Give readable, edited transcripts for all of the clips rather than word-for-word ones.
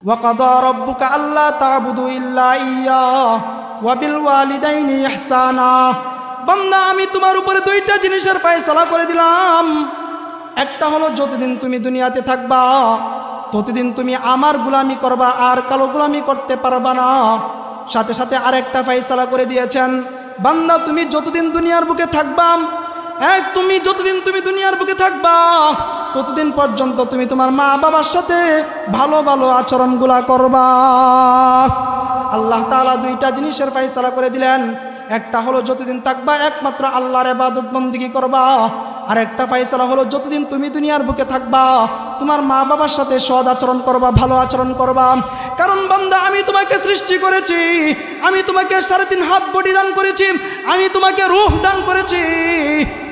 ওয়াকাদা রাব্বুকা আল্লা তা'বুদু ইল্লা ইয়্যাহু ওয়া বিল ওয়ালিদাইনি ইহসানা। বান্দা, আমি তোমার উপরে দুইটা জিনিসের ফয়সালা করে দিলাম। একটা হলো যতদিন তুমি দুনিয়াতে থাকবা ততদিন তুমি আমার গোলামি করবা, আর কারো গোলামি করতে পারবা না। সাথে সাথে আরেকটা ফয়সালা করে দিয়েছেন, বান্দা তুমি যতদিন দুনিয়ার বুকে থাকবা, তুমি যতদিন তুমি দুনিয়ার বুকে থাকবা ততদিন পর্যন্ত তুমি তোমার মা বাবার সাথে ভালো ভালো আচরণগুলা করবা। আল্লাহ তাআলা দুইটা জিনিসের ফয়সালা করে দিলেন। একটা হলো যতদিন থাকবা একমাত্র আল্লাহর ইবাদত বন্দেগী করবা, আর একটা ফয়সালা হলো যতদিন তুমি দুনিয়ার বুকে থাকবা তোমার মা বাবার সাথে সৎ আচরণ করবা, ভালো আচরণ করবা। কারণ বান্দা, আমি তোমাকে সৃষ্টি করেছি, আমি তোমাকে 3.5 হাত বডি দান করেছি, আমি তোমাকে রূহ দান করেছি,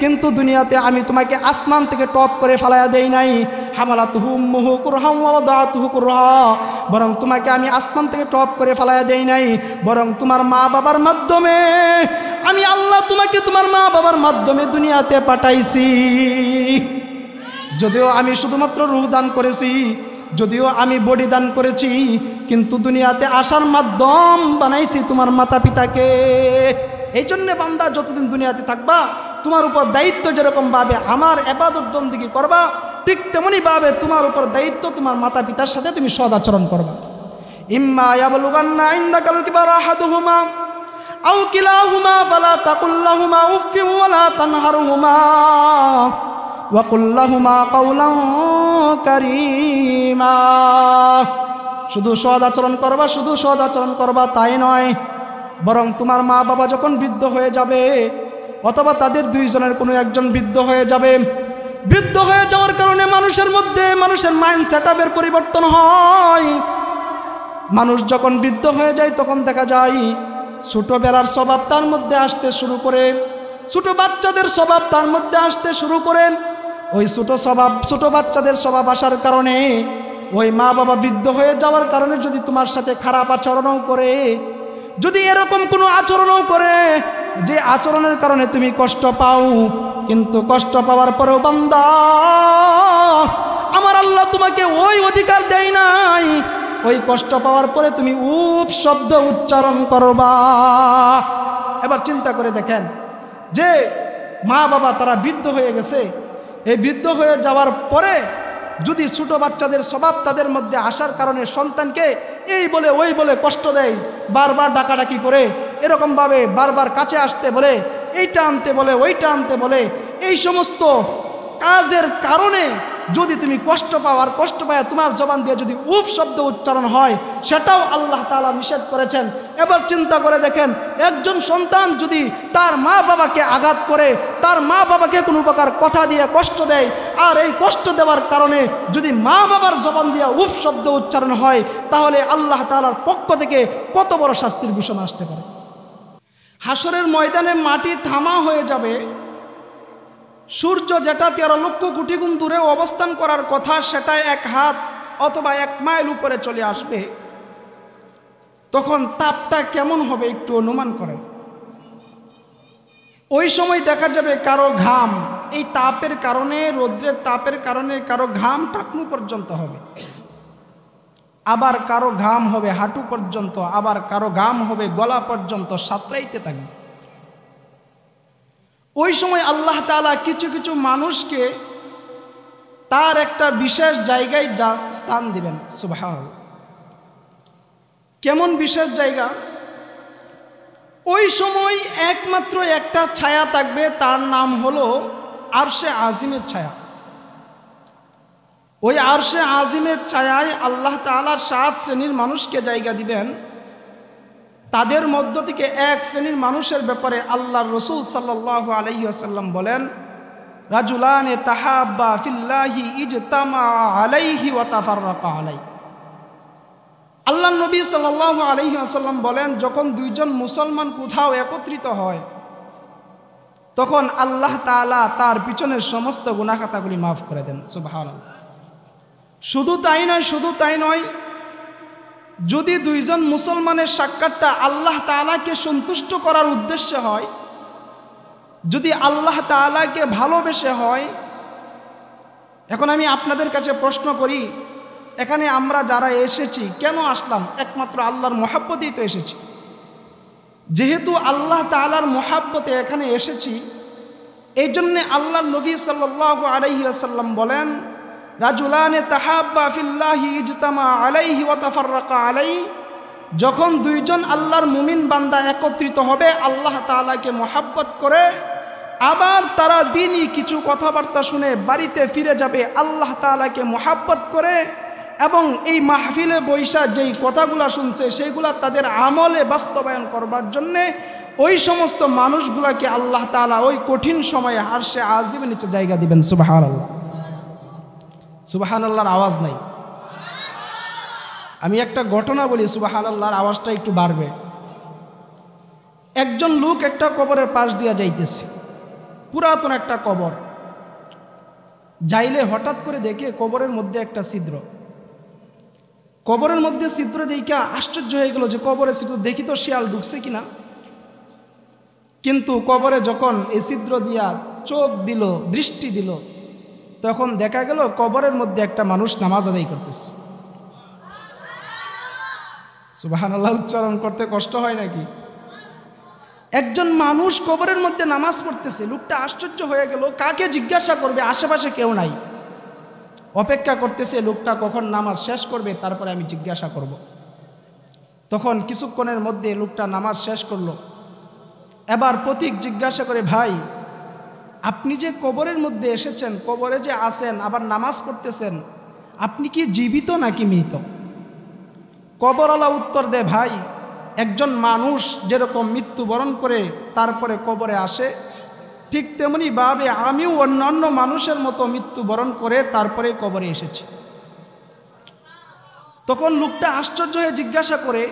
কিন্তু দুনিয়াতে আমি তোমাকে আসমান থেকে টপ করে ফালায়া দেই নাই। হামালাতুহু উম্মুহু কুরহাম ওয়া ওয়াদাতুহু কুরহা, বরং তোমাকে আমি আসমান থেকে টপ করে ফালায়া দেই নাই, বরং তোমার মা বাবার মাধ্যমে আমি আল্লাহ তোমাকে তোমার মা বাবার মাধ্যমে দুনিয়াতে পাঠাইছি। যদিও আমি শুধুমাত্র রূহ দান করেছি, যদিও আমি বডি দান করেছি, কিন্তু দুনিয়াতে আসার মাধ্যম বানাইছি তোমার মাতা পিতাকে। এই জন্যে বান্দা, যতদিন দুনিয়াতে থাকবা তোমার উপর দায়িত্ব যেরকম ভাবে আমার ইবাদত বন্দেগী করবা, ঠিক তেমনি ভাবে তোমার উপর দায়িত্ব তোমার মাতা পিতার সাথে তুমি সদাচরণ করবা। ইম্মা ইয়াবলুগান্না ইনদাকাল কিবারা আহাদুহুমা আও কিলাহুমা ফালা তাকুল লাহুমা উফফিন ওয়ালা তানহারহুমা ওয়া কুল লাহুমা কাওলান কারীমা। শুধু সদাচরণ করবা, শুধু সদাচরণ করবা তাই নয়, বরং তোমার মা বাবা যখন বৃদ্ধ হয়ে যাবে অথবা তাদের দুইজনের কোনো একজন বৃদ্ধ হয়ে যাবে, বৃদ্ধ হয়ে যাওয়ার কারণে মানুষের মধ্যে মানুষের মাইন্ড সেটআপের পরিবর্তন হয়। মানুষ যখন বৃদ্ধ হয়ে যায় তখন দেখা যায় ছোটবেলার স্বভাব তার মধ্যে আসতে শুরু করে, ছোট বাচ্চাদের স্বভাব তার মধ্যে আসতে শুরু করে। ওই ছোট বাচ্চাদের স্বভাব আসার কারণে ওই মা বাবা বৃদ্ধ হয়ে যাওয়ার কারণে যদি তোমার সাথে খারাপ আচরণও করে, যদি এরকম কোনো আচরণও করে যে আচরণের কারণে তুমি কষ্ট পাও, কিন্তু কষ্ট পাওয়ার পরেও বান্দা, আমার আল্লাহ তোমাকে ওই অধিকার দেয় নাই ওই কষ্ট পাওয়ার পরে তুমি উফ শব্দ উচ্চারণ করবা। এবার চিন্তা করে দেখেন যে মা বাবা তারা বৃদ্ধ হয়ে গেছে, এই বৃদ্ধ হয়ে যাওয়ার পরে যদি ছোট বাচ্চাদের স্বভাব তাদের মধ্যে আসার কারণে সন্তানকে এই বলে ওই বলে কষ্ট দেয়, বারবার ডাকাডাকি করে, এরকমভাবে বারবার কাছে আসতে বলে, এইটা আনতে বলে, ওইটা আনতে বলে, এই সমস্ত কাজের কারণে যদি তুমি কষ্ট পাও, আর কষ্ট পায় তোমার জবান দিয়ে যদি উফ শব্দ উচ্চারণ হয়, সেটাও আল্লাহ তাআলা নিষেধ করেছেন। এবার চিন্তা করে দেখেন, একজন সন্তান যদি তার মা বাবাকে আঘাত করে, তার মা বাবাকে কোনো প্রকার কথা দিয়ে কষ্ট দেয়, আর এই কষ্ট দেওয়ার কারণে যদি মা বাবার জবান দিয়ে উফ শব্দ উচ্চারণ হয়, তাহলে আল্লাহ তাআলার পক্ষ থেকে কত বড় শাস্তির ঘোষণা আসতে পারে। হাসরের ময়দানে মাটি থামা হয়ে যাবে, সূর্য যেটা 13 লক্ষ কোটি গুণ দূরে অবস্থান করার কথা সেটা 1 হাত অথবা 1 মাইল উপরে চলে আসবে। তখন তাপটা কেমন হবে একটু অনুমান করেন। ওই সময় দেখা যাবে কারো ঘাম, এই তাপের কারণে, রৌদ্রের তাপের কারণে কারো ঘাম টাকনু পর্যন্ত হবে, আবার কারো ঘাম হবে হাঁটু পর্যন্ত, আবার কারো ঘাম হবে গলা পর্যন্ত, সাঁতরাইতে থাকবে। ওই সময় আল্লাহ তাআলা কিছু কিছু মানুষকে তার একটা বিশেষ জায়গায় স্থান দিবেন। সুবহানাল্লাহ। কেমন বিশেষ জায়গা? ওই সময় একমাত্র একটা ছায়া থাকবে, তার নাম হলো আরশে আজিমের ছায়া। ওই আরশে আজিমের ছায়ায় আল্লাহ তাআলা 7 শ্রেণীর মানুষকে জায়গা দিবেন। তাদের মধ্য থেকে 1 শ্রেণীর মানুষের ব্যাপারে আল্লাহর রাসূল সাল্লাল্লাহু আলাইহি ওয়াসাল্লাম বলেন, রাজুলানে তাহাব্বা ফিল্লাহি ইজতামা আলাইহি ওয়া তাফাররাকা আলাইহি। আল্লাহর নবী সাল্লাল্লাহু আলাইহি ওয়াসাল্লাম বলেন, যখন দুইজন মুসলমান কোথাও একত্রিত হয় তখন আল্লাহ তাআলা তার পিছনের সমস্ত গুনাহ খাতাগুলি মাফ করে দেন। সুবহানাল্লাহ। শুধু তাই নয়, যদি দুইজন মুসলমানের সাক্ষাৎটা আল্লাহ তাআলাকে সন্তুষ্ট করার উদ্দেশ্যে হয়, যদি আল্লাহ তাআলাকে ভালোবেসে হয়, এখন আমি আপনাদের কাছে প্রশ্ন করি, এখানে আমরা যারা এসেছি কেন আসলাম? একমাত্র আল্লাহর মহাব্বতেই তো এসেছি। যেহেতু আল্লাহ তাআলার মহাব্বতে এখানে এসেছি, এই জন্যে আল্লাহর নবী সাল্লাল্লাহু আলাইহি ওয়াসাল্লাম বলেন, রাজুলানে তাহাব্বা ফিল্লাহি ইজতামা আলাইহি ওয়া তাফাররাকা আলাইহি। যখন দুইজন আল্লাহর মুমিন বান্দা একত্রিত হবে আল্লাহ তাআলাকে মহাব্বত করে, আবার তারা দিনই কিছু কথাবার্তা শুনে বাড়িতে ফিরে যাবে আল্লাহ তাআলাকে মহাব্বত করে, এবং এই মাহফিলে বৈশা যেই কথাগুলা শুনছে সেইগুলা তাদের আমলে বাস্তবায়ন করবার জন্যে ওই সমস্ত মানুষগুলাকে আল্লাহ তাআলা ওই কঠিন সময়ে আরশে আজিমের নিচে জায়গা দিবেন। সুবহানাল্লাহ। সুবহানাল্লাহর আওয়াজ নাই। আমি একটা ঘটনা বলি, সুবহানাল্লাহর আওয়াজটা একটু বাড়বে। একজন লোক একটা কবরের পাশ দিয়া যাইতেছে, পুরাতন একটা কবর। যাইলে হঠাৎ করে দেখে কবরের মধ্যে একটা ছিদ্র। কবরের মধ্যে ছিদ্র দেখে আশ্চর্য হয়ে গেল যে কবরে ছিদ্র, দেখি তো শিয়াল ঢুকছে কিনা। কিন্তু কবরে যখন এই ছিদ্র দিয়া চোখ দিল, দৃষ্টি দিল, তখন দেখা গেল কবরের মধ্যে একটা মানুষ নামাজ আদায় করতেছে। সুবহানাল্লাহ উচ্চারণ করতে কষ্ট হয় নাকি? একজন মানুষ কবরের মধ্যে নামাজ পড়তেছে। লোকটা আশ্চর্য হয়ে গেল, কাকে জিজ্ঞাসা করবে? আশেপাশে কেউ নাই। অপেক্ষা করতেছে লোকটা কখন নামাজ শেষ করবে, তারপরে আমি জিজ্ঞাসা করব। তখন কিছুক্ষণের মধ্যে লোকটা নামাজ শেষ করলো। এবার পথিক জিজ্ঞাসা করে, ভাই আপনি যে কবরের মধ্যে এসেছেন, কবরে যে আছেন, আবার নামাজ পড়তেছেন, আপনি কি জীবিত নাকি মৃত? কবরওয়ালা উত্তর দেয়, ভাই একজন মানুষ যেরকম মৃত্যুবরণ করে তারপরে কবরে আসে, ঠিক তেমনি ভাবে আমিও অন্যান্য মানুষের মতো মৃত্যুবরণ করে তারপরে কবরে এসেছি। তখন লোকটা আশ্চর্য হয়ে জিজ্ঞাসা করে,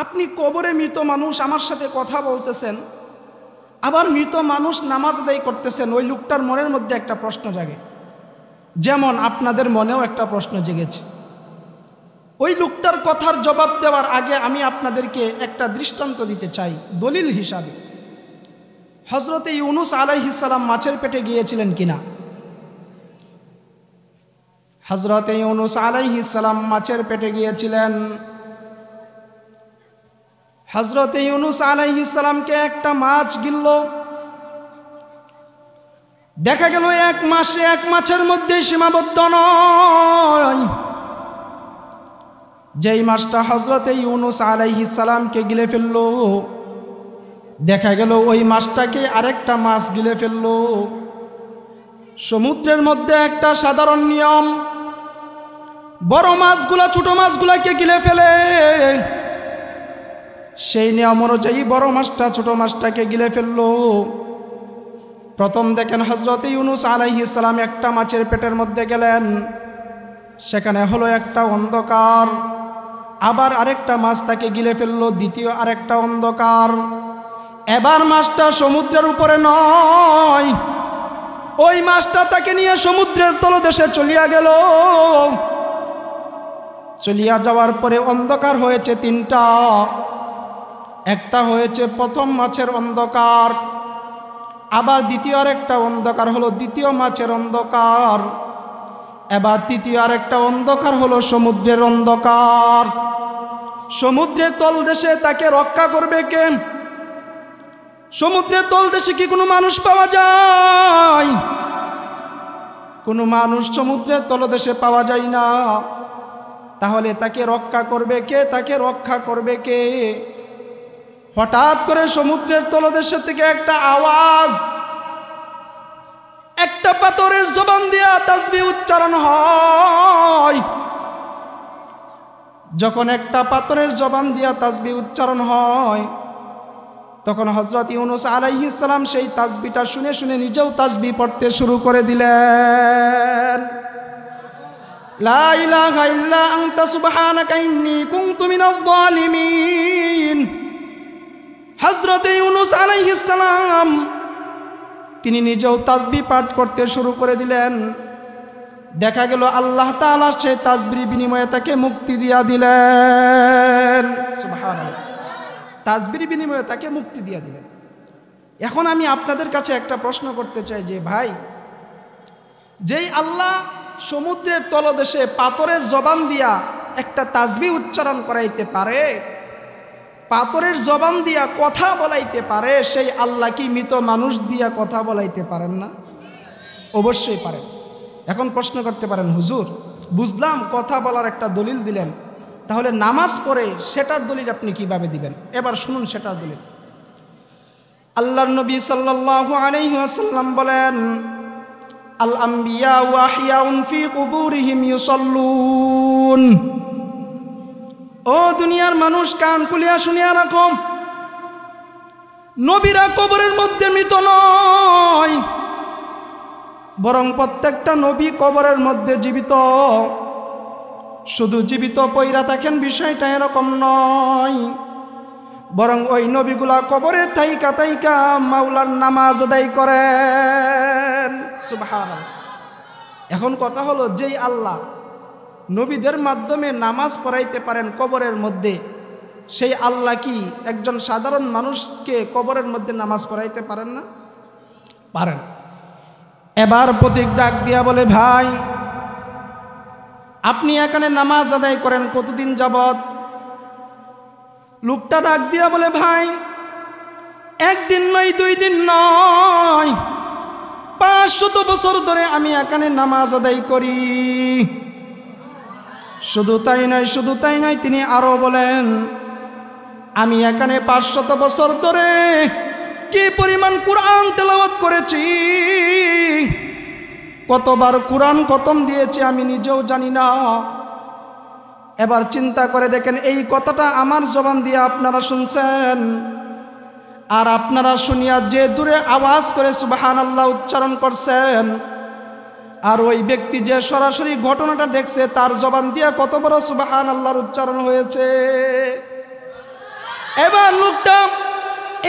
আপনি কবরে মৃত মানুষ আমার সাথে কথা বলতেছেন, আবার মৃত মানুষ নামাজ আদায় করতেছেন। ওই লোকটার মনের মধ্যে একটা প্রশ্ন জাগে, যেমন আপনাদের মনেও একটা প্রশ্ন জেগেছে। ওই লোকটার কথার জবাব দেওয়ার আগে আমি আপনাদেরকে একটা দৃষ্টান্ত দিতে চাই দলিল হিসাবে। হযরতে ইউনুস আলাইহিস সালাম মাছের পেটে গিয়েছিলেন কিনা? হযরতে ইউনুস আলাইহিস সালাম মাছের পেটে গিয়েছিলেন। হযরতে ইউনুস আলাইহিস সালামকে একটা মাছ গিলল। দেখা গেল এক মাছের মধ্যে সীমাবদ্ধ নয়। যেই মাছটা হযরতে ইউনুস আলাইহিস সালামকে গিলে ফেলল, দেখা গেল ওই মাছটাকে আরেকটা মাছ গিলে ফেলল। সমুদ্রের মধ্যে একটা সাধারণ নিয়ম, বড় মাছগুলা ছোট মাছগুলাকে গিলে ফেলে। সেই নিয়ম অনুযায়ী বড় মাছটা ছোট মাছটাকে গিলে ফেলল। প্রথম দেখেন হযরতে ইউনুস আলাইহিস সালাম একটা মাছের পেটের মধ্যে গেলেন, সেখানে হলো একটা অন্ধকার। আবার আরেকটা মাছ তাকে গিলে ফেললো, দ্বিতীয় আরেকটা অন্ধকার। এবার মাছটা সমুদ্রের উপরে নয়, ওই মাছটা তাকে নিয়ে সমুদ্রের তলদেশে চলিয়া গেল। চলিয়া যাওয়ার পরে অন্ধকার হয়েছে তিনটা। একটা হয়েছে প্রথম মাছের অন্ধকার, আবার দ্বিতীয় আরেকটা অন্ধকার হলো দ্বিতীয় মাছের অন্ধকার, এবার তৃতীয় আরেকটা অন্ধকার হলো সমুদ্রের অন্ধকার। সমুদ্রের তলদেশে তাকে রক্ষা করবে কে? সমুদ্রের তলদেশে কি কোনো মানুষ পাওয়া যায়? কোনো মানুষ সমুদ্রের তলদেশে পাওয়া যায় না। তাহলে তাকে রক্ষা করবে কে? তাকে রক্ষা করবে কে? হঠাৎ করে সমুদ্রের তলদেশ থেকে একটা আওয়াজ, একটা পাথরের জবান দিয়া তাসবিহ উচ্চারণ হয়। যখন একটা পাথরের জবান দিয়া তাসবিহ উচ্চারণ হয়, তখন হযরত ইউনুস আলাইহিস সালাম সেই তাসবিহটা শুনে শুনে নিজেও তাসবিহ পড়তে শুরু করে দিলেন। লা ইলাহা ইল্লা আনতা সুবহানাকা ইন্নী কুনতু মিনাজ জালিমিন। হযরত ইউনুস আলাইহিস সালাম তিনি নিজেও তাসবিহ পাঠ করতে শুরু করে দিলেন। দেখা গেল আল্লাহ তাআলা সেই তাসবিহর বিনিময়ে তাকে মুক্তি দিয়া দিলেন। সুবহানাল্লাহ। তাসবিহর বিনিময়ে তাকে মুক্তি দিয়া দিলেন। এখন আমি আপনাদের কাছে একটা প্রশ্ন করতে চাই যে ভাই, যেই আল্লাহ সমুদ্রের তলদেশে পাথরের জবান দিয়া একটা তাসবিহ উচ্চারণ করাইতে পারে, পাথরের জবান দিয়া কথা বলাইতে পারে, সেই আল্লাহ কি মৃত মানুষ দিয়া কথা বলাইতে পারেন না? অবশ্যই পারেন। এখন প্রশ্ন করতে পারেন, হুজুর বুঝলাম কথা বলার একটা দলিল দিলেন, তাহলে নামাজ পড়ে সেটার দলিল আপনি কিভাবে দিবেন? এবার শুনুন সেটার দলিল। আল্লাহর নবী সাল্লাল্লাহু আলাইহি ওয়াসাল্লাম বলেন, আল আম্বিয়া ওয়া আহইয়াউন ফি কুবুরিহিম ইউসাল্লুন। ও দুনিয়ার মানুষ, কান খুলিয়া শুনিয়া রাখো, নবীরা কবরের মধ্যে মৃত নয়, বরং প্রত্যেকটা নবী কবরের মধ্যে জীবিত। শুধু জীবিত পইরা থাকেন বিষয়টা এরকম নয়, বরং ওই নবীগুলা কবরে থাইকা থাইকা মাওলার নামাজ আদায় করেন। সুবহানাল্লাহ। এখন কথা হলো, যেই আল্লাহ নবীদের মাধ্যমে নামাজ পড়াইতে পারেন কবরের মধ্যে, সেই আল্লাহ কি একজন সাধারণ মানুষকে কবরের মধ্যে নামাজ পড়াইতে পারেন না? পারেন। এবার প্রতীক ডাক দিয়া বলে, ভাই আপনি এখানে নামাজ আদায় করেন কতদিন যাবত? লোকটা ডাক দিয়া বলে, ভাই একদিন নয়, 2 দিন নয়, 500 বছর ধরে আমি এখানে নামাজ আদায় করি। শুধু তাই নয়, তিনি আরো বলেন, আমি এখানে 500 বছর ধরে কি পরিমাণ কুরআন তেলাওয়াত করেছি, কতবার কুরআন খতম দিয়েছি আমি নিজেও জানি না। এবার চিন্তা করে দেখেন, এই কথাটা আমার জবান দিয়ে আপনারা শুনছেন, আর আপনারা শুনিয়া যে দূরে আওয়াজ করে সুবহানাল্লাহ উচ্চারণ করছেন, আর ওই ব্যক্তি যে সরাসরি ঘটনাটা দেখছে তার জবান দিয়া কত বড় সুবহানাল্লাহর উচ্চারণ হয়েছে। এবার লোকটা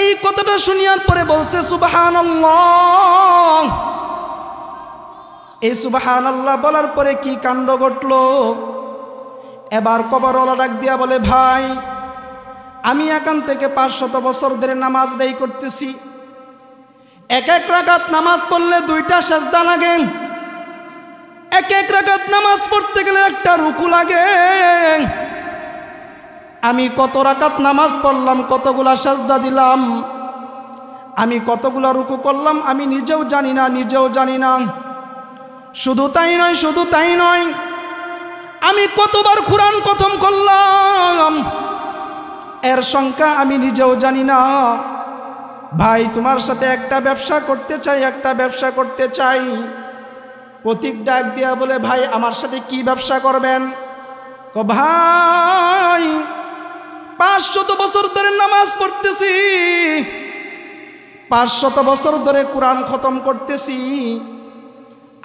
এই কথাটা শুনিয়ার পরে বলছে সুবহানাল্লাহ। এই সুবহানাল্লাহ বলার পরে কি কাণ্ড ঘটলো? এবার কবরওয়ালা ডাক দিয়া বলে, ভাই আমি এখান থেকে 500 বছর ধরে নামাজ আদায় করতেছি, এক রাকাত নামাজ পড়লে 2টা সিজদা লাগে, এক রাকাত নামাজ পড়তে গেলে 1টা রুকু লাগে। আমি কত রাকাত নামাজ পড়লাম, কতগুলা সিজদা দিলাম, আমি কতগুলা রুকু করলাম আমি নিজেও জানি না। শুধু তাই নয়, আমি কতবার কুরআন খতম করলাম এর সংখ্যা আমি নিজেও জানি না। ভাই তোমার সাথে একটা ব্যবসা করতে চাই। প্রতীক ডাক দিয়া বলে, ভাই আমার সাথে কি ব্যবসা করবেন? ভাই 500 বছর ধরে নামাজ পড়তেছি, 500 বছর ধরে কুরআন খতম করতেছি,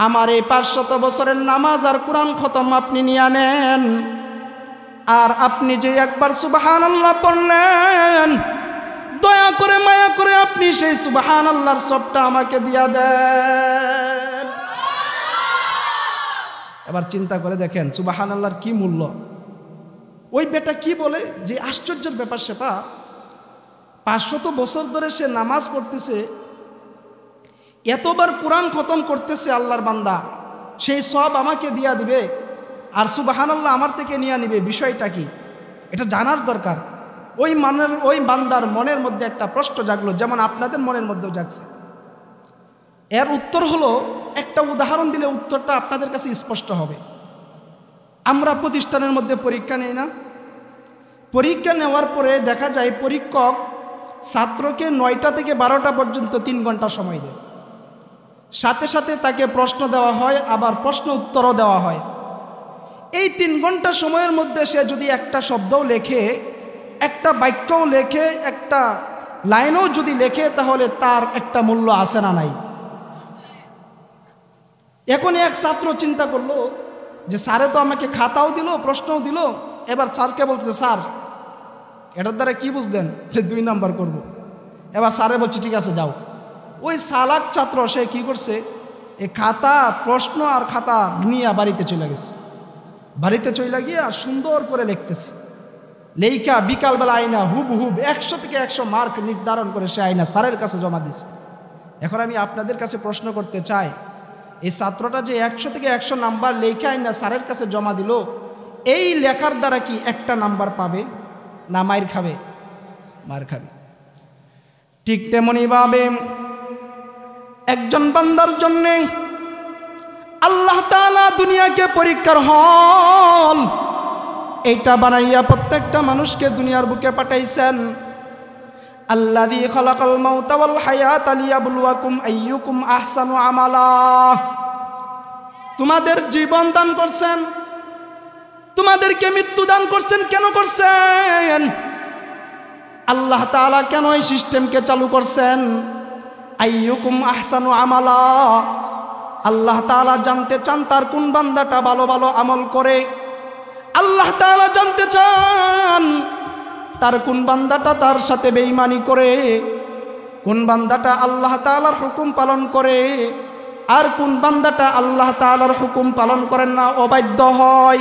আমার এই 500 বছরের নামাজ আর কুরআন খতম আপনি নিয়ে নেন, আর আপনি যে একবার সুবহানাল্লাহ পড়লেন, দয়া করে মায়া করে আপনি সেই সুবহানাল্লাহর সবটা আমাকে দিয়া দেন। এবার চিন্তা করে দেখেন সুবহানাল্লাহর কি মূল্য। ওই বেটা কি বলে যে আশ্চর্যের ব্যাপার, সেটা 500 বছর ধরে সে নামাজ পড়তেছে, এতবার কোরআন খতম করতেছে আল্লাহর বান্দা, সেই সব আমাকে দিয়া দিবে আর সুবহানাল্লাহ আমার থেকে নিয়ে নিবে। বিষয়টা কি এটা জানার দরকার। ওই বান্দার মনের মধ্যে একটা প্রশ্ন জাগলো, যেমন আপনাদের মনের মধ্যেও জাগছে। এর উত্তর হলো, একটা উদাহরণ দিলে উত্তরটা আপনাদের কাছে স্পষ্ট হবে। আমরা প্রতিষ্ঠানের মধ্যে পরীক্ষা নেই না? পরীক্ষা নেওয়ার পরে দেখা যায় পরীক্ষক ছাত্রকে 9টা থেকে 12টা পর্যন্ত 3 ঘন্টা সময় দেয়। সাথে সাথে তাকে প্রশ্ন দেওয়া হয়, আবার প্রশ্ন উত্তরও দেওয়া হয়। এই 3 ঘন্টা সময়ের মধ্যে সে যদি একটা শব্দও লেখে, একটা বাক্যও লেখে, একটা লাইনও যদি লেখে, তাহলে তার একটা মূল্য আছে না নাই? এখন এক ছাত্র চিন্তা করলো যে স্যারে তো আমাকে খাতাও দিল, প্রশ্নও দিল, এবার স্যারকে বলতে, স্যার এটার দ্বারা কি বুঝলেন? যে 2 নাম্বার করব। এবার স্যারে বলছে ঠিক আছে যাও। ওই সালাক ছাত্র সে কি করছে, এই খাতা, প্রশ্ন আর খাতা নিয়ে বাড়িতে চলে গেছে। বাড়িতে চলে গিয়ে আর সুন্দর করে লিখতেছে, লেখা বিকালবেলা আয়না হুবহুব 100 থেকে 100 মার্ক নির্ধারণ করে সে আয়না স্যারের কাছে জমা দিছে। এখন আমি আপনাদের কাছে প্রশ্ন করতে চাই, এই ছাত্রটা যে 100 থেকে 100 নাম্বার লেখা না স্যারের কাছে জমা দিল, এই লেখার দ্বারা কি একটা নাম্বার পাবে না মাইর খাবে? মার খাবে। ঠিক তেমনি ভাবে একজন বান্দার জন্যে আল্লাহ তাআলা দুনিয়াকে পরীক্ষার হল এইটা বানাইয়া প্রত্যেকটা মানুষকে দুনিয়ার বুকে পাঠাইছেন। আল্লাযী খালাকাল মাউতা ওয়াল হায়াতা লিয়াবলুয়াকুম আইয়ুকুম আহসানু আমালা। তোমাদের জীবন দান করছেন, তোমাদেরকে মৃত্যু দান করছেন। কেন করছেন? আল্লাহ তাআলা কেন এই সিস্টেমকে চালু করছেন? আইয়ুকুম আহসানু আমালা। আল্লাহ তাআলা জানতে চান তার কোন বান্দাটা ভালো ভালো আমল করে। আল্লাহ তাআলা জানতে চান তার কোন বান্দাটা তার সাথে বেঈমানি করে, কোন বান্দাটা আল্লাহ তাআলার হুকুম পালন করে, আর কোন বান্দাটা আল্লাহ তাআলার হুকুম পালন করেন না, অবাধ্য হয়।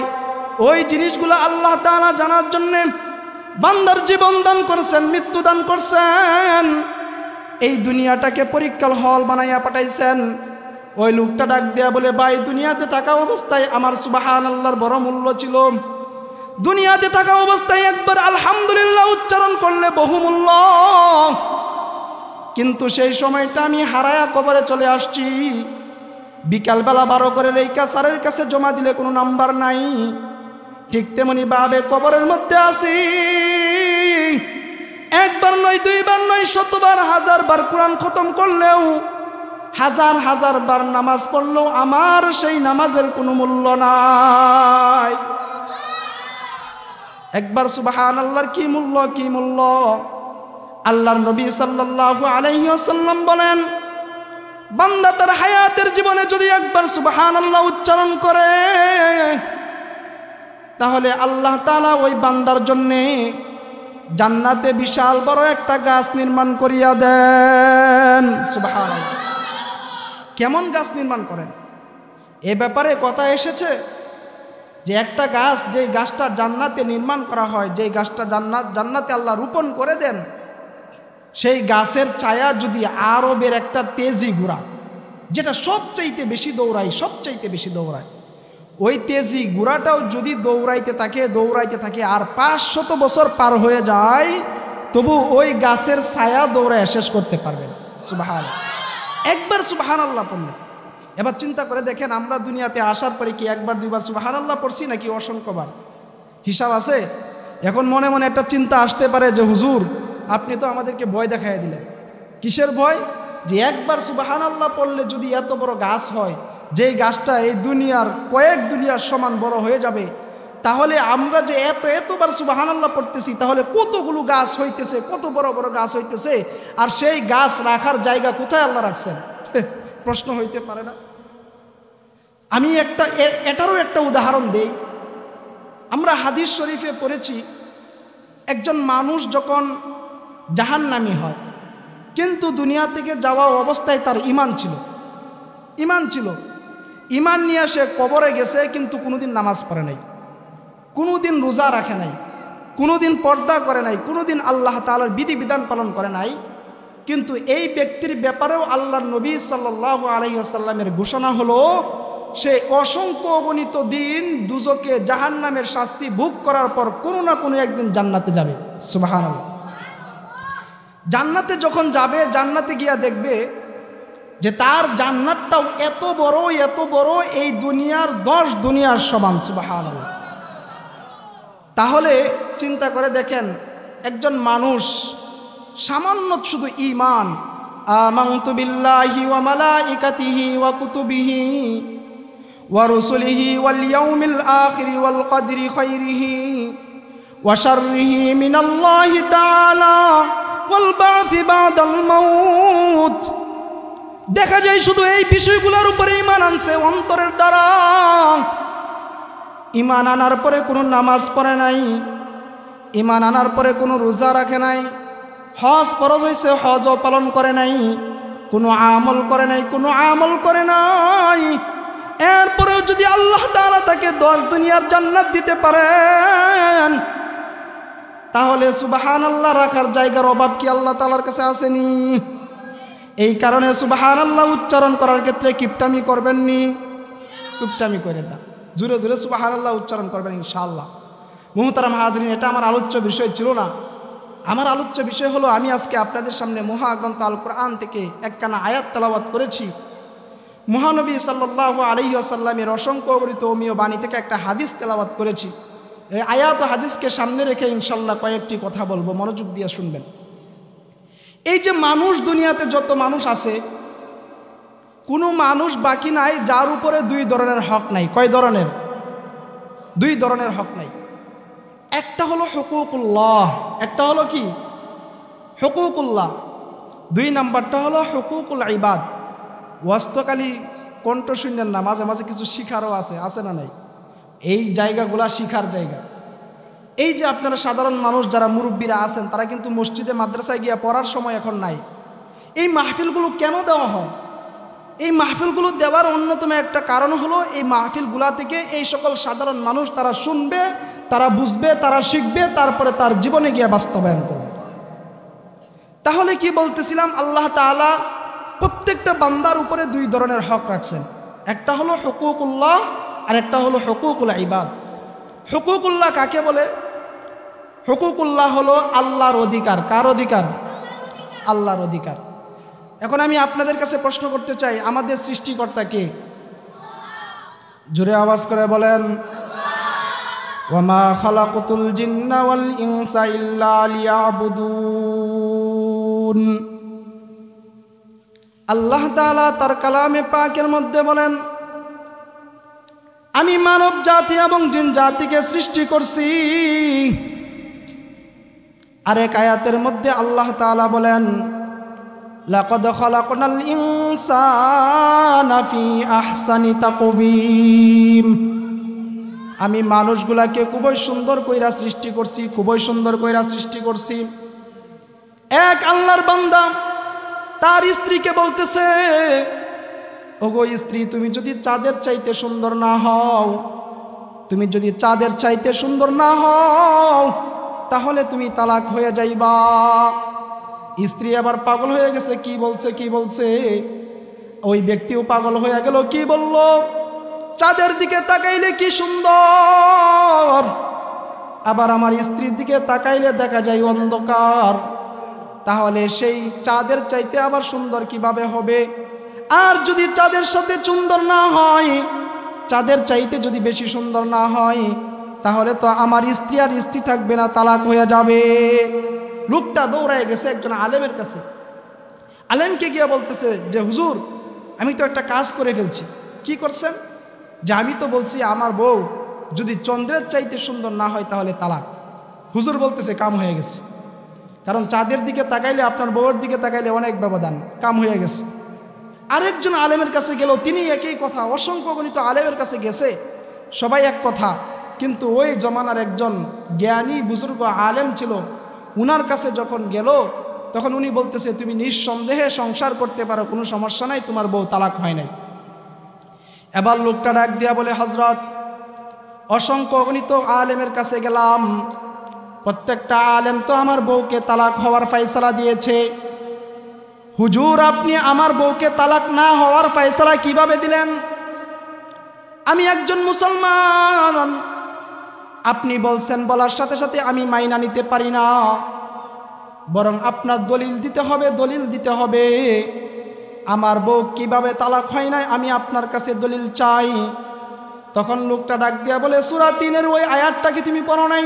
ওই জিনিসগুলো আল্লাহ তাআলা জানার জন্যে বান্দার জীবন দান করছেন, মৃত্যু দান করছেন, এই দুনিয়াটাকে পরীক্ষার হল বানাইয়া পাঠাইছেন। ওই লোকটা ডাক দেয়া বলে, ভাই দুনিয়াতে থাকা অবস্থায় আমার সুবহানাল্লাহর বড় মূল্য ছিল। দুনিয়াতে থাকা অবস্থায় একবার আলহামদুলিল্লাহ উচ্চারণ করলে বহুমূল্য, কিন্তু সেই সময়টা আমি হারায়া কবরে চলে আসছি। বিকালবেলা 12 করে লেখা স্যারের কাছে জমা দিলে কোনো নাম্বার নাই। ঠিক তেমনি ভাবে কবরের মধ্যে আছি, একবার নয়, দুইবার নয়, 100বার 1000 বার কোরআন খতম করলেও, হাজার হাজার বার নামাজ পড়লেও আমার সেই নামাজের কোনো মূল্য নাই। একবার সুবহানাল্লাহর কি মূল্য, কি মূল্য! আল্লাহর নবী সাল্লাল্লাহু আলাইহি ওয়াসাল্লাম বলেন, বান্দা তার হায়াতের জীবনে যদি একবার সুবহানাল্লাহ উচ্চারণ করে, তাহলে আল্লাহ তাআলা ওই বান্দার জন্যে জান্নাতে বিশাল বড় একটা গাছ নির্মাণ করিয়া দেন। সুবহানাল্লাহ। কেমন গাছ নির্মাণ করেন এ ব্যাপারে কথা এসেছে যে একটা গাছ, যে গাছটা জান্নাতে নির্মাণ করা হয়, যে গাছটা জান্নাতে আল্লাহ রোপণ করে দেন, সেই গাছের ছায়া যদি আরবের একটা তেজি ঘোড়া, যেটা সবচাইতে বেশি দৌড়ায়, সবচাইতে বেশি দৌড়ায়, ওই তেজি ঘোড়াটাও যদি দৌড়াইতে থাকে আর 500 বছর পার হয়ে যায়, তবু ওই গাছের ছায়া দৌড়ায় শেষ করতে পারবে না। সুবহানাল্লাহ। একবার সুবহানাল্লাহ পড়লে, এবার চিন্তা করে দেখেন, আমরা দুনিয়াতে আসার পরে কি একবার দুইবার সুবহানাল্লাহ পড়ছি নাকি অসংখ্যবার? হিসাব আছে? এখন মনে মনে একটা চিন্তা আসতে পারে যে হুজুর আপনি তো আমাদেরকে ভয় দেখাইয়া দিলেন। কিসের ভয়? যে একবার সুবহানাল্লাহ পড়লে যদি এত বড় গাছ হয়, যেই গাছটা এই দুনিয়ার কয়েক দুনিয়ার সমান বড় হয়ে যাবে, তাহলে আমরা যে এতবার সুবহানাল্লাহ পড়তেছি, তাহলে কতগুলো গাছ হইতেছে, কত বড় বড় গাছ হইতেছে, আর সেই গাছ রাখার জায়গা কোথায় আল্লাহ রাখছেন? প্রশ্ন হইতে পারে না? আমি এটারও একটা উদাহরণ দেই। আমরা হাদিস শরীফে পড়েছি, একজন মানুষ যখন জাহান্নামী হয়, কিন্তু দুনিয়া থেকে যাওয়া অবস্থায় তার ঈমান ছিল, ঈমান নিয়ে সে কবরে গেছে, কিন্তু কোনোদিন নামাজ পড়ে নাই, কোনোদিন রোজা রাখে নাই, কোনোদিন পর্দা করে নাই, কোনোদিন আল্লাহ তাআলার বিধিবিধান পালন করে নাই, কিন্তু এই ব্যক্তির ব্যাপারেও আল্লাহর নবী সাল্লাল্লাহু আলাইহি ওয়াসাল্লামের ঘোষণা হলো, সে অসংখ্য অগণিত দিন দুজকে জাহান্নামের শাস্তি ভোগ করার পর কোনো না কোনো একদিন জান্নাতে যাবে। সুবহানাল্লাহ। জান্নাতে যখন যাবে, জান্নাতে গিয়া দেখবে যে তার জান্নাতটাও এত বড় এই দুনিয়ার 10 দুনিয়ার সমান। সুবহানাল্লাহ। তাহলে চিন্তা করে দেখেন, একজন মানুষ সামান্য শুধু ঈমান, আমানতু বিল্লাহি ওয়া মালাইকাতিহি ওয়া কুতুবিহি ওয়া রুসুলিহি ওয়াল ইয়াউমিল আখির ওয়াল কদরি খাইরিহি ওয়া শাররিহি মিনাল্লাহি তাআলা ওয়াল বা'থি বা'দাল মাউত, দেখা যায় শুধু এই বিষয়গুলোর উপরে ঈমান আনছে অন্তরের দ্বারা। ঈমান আনার পরে কোনো নামাজ পড়ে নাই, ঈমান আনার পরে কোনো রোজা রাখে নাই, হজ ফরজ হয়েছে হজও পালন করে নাই, কোনো আমল করে নাই, এরপরেও যদি আল্লাহ তাআলা তাকে 10 দুনিয়ার জান্নাত দিতে পারেন, তাহলে সুবহানাল্লাহ রাখার জায়গার অভাব কি আল্লাহ তাআলার কাছে আসেনি? এই কারণে সুবহানাল্লাহ উচ্চারণ করার ক্ষেত্রে কিপটামি করবেন নি, কিপটামি করেন না, জোরে জোরে সুবহানাল্লাহ উচ্চারণ করবেন ইনশাআল্লাহ। মুহতারাম হাজরিন, এটা আমার আলোচ্য বিষয় ছিল না। আমার আলোচ্য বিষয় হলো, আমি আজকে আপনাদের সামনে মহাগ্রন্থ আল কোরআন থেকে একখানা আয়াত তেলাওয়াত করেছি। মহানবী সাল্লাল্লাহু আলাইহি ওয়াসাল্লামের অসংখ্য অগণিত অমীয় বাণী থেকে একটা হাদিস তেলাওয়াত করেছি। এই আয়াত ও হাদিসকে সামনে রেখে ইনশাল্লাহ কয়েকটি কথা বলবো, মনোযোগ দিয়ে শুনবেন। এই যে মানুষ, দুনিয়াতে যত মানুষ আছে, কোনো মানুষ বাকি নাই যার উপরে দুই ধরনের হক নাই। কয় ধরনের? দুই ধরনের হক নাই। একটা হলো হুকুকুল্লাহ, একটা হলো কি? হুকুকুল্লাহ। দুই নাম্বারটা হলো হুকুকুল ইবাদ। ওয়াস্তকালী কণ্ঠ শুনলেন না, মাঝে মাঝে কিছু শিখারও আছে না নাই? এই জায়গাগুলা শিখার জায়গা। এই যে আপনারা সাধারণ মানুষ যারা মুরব্বীরা আছেন, তারা কিন্তু মসজিদে মাদ্রাসায় গিয়ে পড়ার সময় এখন নাই। এই মাহফিলগুলো কেন দেওয়া হয়? এই মাহফিলগুলো দেওয়ার অন্যতম একটা কারণ হলো, এই মাহফিলগুলা থেকে এই সকল সাধারণ মানুষ তারা শুনবে, তারা বুঝবে, তারা শিখবে, তারপরে তার জীবনে গিয়ে বাস্তবায়ন করবে। তাহলে কি বলতেছিলাম, আল্লাহ তাআলা প্রত্যেকটা বান্দার উপরে দুই ধরনের হক রাখছেন। একটা হলো হুকুকুল্লাহ আর একটা হলো হুকুকুল ইবাদ। হুকুকুল্লাহ কাকে বলে? হুকুকুল্লাহ হলো আল্লাহর অধিকার। কার অধিকার? আল্লাহর অধিকার। এখন আমি আপনাদের কাছে প্রশ্ন করতে চাই, আমাদের সৃষ্টিকর্তা কে? জোরে আওয়াজ করে বলেন। ওয়ামা খালাকুতুল জিন্না ওয়াল ইনসা ইল্লা লিয়াবুদুন। আল্লাহ তাআলা তার কালামে পাকের মধ্যে বলেন, আমি মানব জাতি এবং জিন জাতিকে সৃষ্টি করছি। আরেক আয়াতের মধ্যে আল্লাহ তাআলা বলেন, লাকাদ খালাকনাল ইনসানা ফি আহসানি তাকওয়িম। আমি মানুষগুলাকে খুবই সুন্দর কইরা সৃষ্টি করছি, খুবই সুন্দর কইরা সৃষ্টি করছি। এক আল্লাহর বান্দা তার স্ত্রীকে বলতেছে, ওগো স্ত্রী, তুমি যদি চাঁদের চাইতে সুন্দর না হও, তুমি যদি চাঁদের চাইতে সুন্দর না হও, তাহলে তুমি তালাক হয়ে যাইবা। স্ত্রী আবার পাগল হয়ে গেছে, কি বলছে? ওই ব্যক্তিও পাগল হয়ে গেল, কি বলল? চাঁদের দিকে তাকাইলে কি সুন্দর, আবার আমার স্ত্রীর দিকে তাকাইলে দেখা যায় অন্ধকার। তাহলে সেই চাঁদের চাইতে আবার সুন্দর কিভাবে হবে? আর যদি চাঁদের সাথে সুন্দর না হয়, চাঁদের চাইতে যদি বেশি সুন্দর না হয়, তাহলে তো আমার স্ত্রী আর স্ত্রী থাকবে না, তালাক হয়ে যাবে। লোকটা দৌড়ায় গেছে একজন আলেমের কাছে। আলেমকে গিয়ে বলতেছে যে, হুজুর, আমি তো একটা কাজ করে ফেলছি। কি করছেন? যে আমি তো বলছি আমার বউ যদি চন্দ্রের চাইতে সুন্দর না হয় তাহলে তালাক। হুজুর বলতেছে কাম হয়ে গেছে, কারণ চাঁদের দিকে তাকাইলে আপনার বউয়ের দিকে তাকাইলে অনেক ব্যবধান, কাম হয়ে গেছে। আরেকজন আলেমের কাছে গেল, তিনি একই কথা। অসংখ্য গণিত আলেমের কাছে গেছে, সবাই এক কথা। কিন্তু ওই জমানার একজন জ্ঞানী বুজুর্গ আলেম ছিল, উনার কাছে যখন গেল, তখন উনি বলতেছে, তুমি নিঃসন্দেহে সংসার করতে পারো, কোনো সমস্যা নাই, তোমার বউ তালাক হয় নাই। এবার লোকটা ডাক দিয়া বলে, হজরত, অসংখ্য গণিত আলেমের কাছে গেলাম, প্রত্যেকটা আলেম তো আমার বউকে তালাক হওয়ার ফয়সালা দিয়েছে। হুজুর, আপনি আমার বউকে তালাক না হওয়ার ফয়সালা কিভাবে দিলেন? আমি একজন মুসলমান, আপনি বলছেন, বলার সাথে সাথে আমি মাইনা নিতে পারি না, বরং আপনার দলিল দিতে হবে। আমার বউ কিভাবে তালাক হয় নাই, আমি আপনার কাছে দলিল চাই। তখন লোকটা ডাক দিয়া বলে, সূরা 3-এর ওই আয়াতটা কি তুমি পড়ো নাই?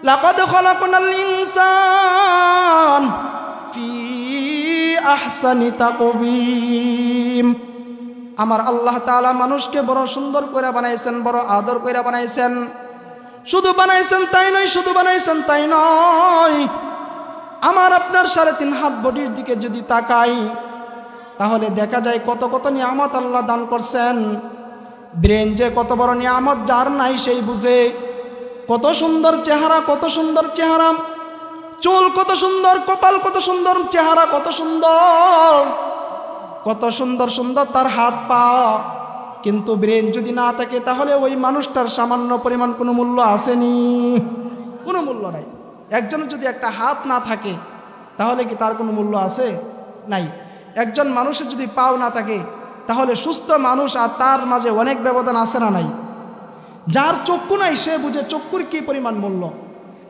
লাকাদ খালাকনাল ইনসান ফি আহসানি তাকওয়িম। আমার আল্লাহ তাআলা মানুষকে বড় সুন্দর করে বানাইছেন, বড় আদর করে বানাইছেন। শুধু বানাইছেন তাই নয়, আমার আপনার 3.5 হাত বডির দিকে যদি তাকাই, তাহলে দেখা যায় কত কত নিয়ামত আল্লাহ দান করছেন। ব্রেন যে কত বড় নিয়ামত, যার নাই সেই বুঝে। কত সুন্দর চেহারা, চুল কত সুন্দর, কপাল কত সুন্দর, চেহারা কত সুন্দর তার হাত পা। কিন্তু ব্রেন যদি না থাকে, তাহলে ওই মানুষটার সামান্য পরিমাণ কোনো মূল্য আসেনি, কোনো মূল্য নাই। একজনের যদি একটা হাত না থাকে, তাহলে কি তার কোনো মূল্য আছে? নাই। একজন মানুষের যদি পাও না থাকে তাহলে সুস্থ মানুষ আর তার মাঝে অনেক ব্যবধান আছে না নাই? যার চক্ষু নাই সে বুঝে চক্ষুর কি পরিমাণ মূল্য।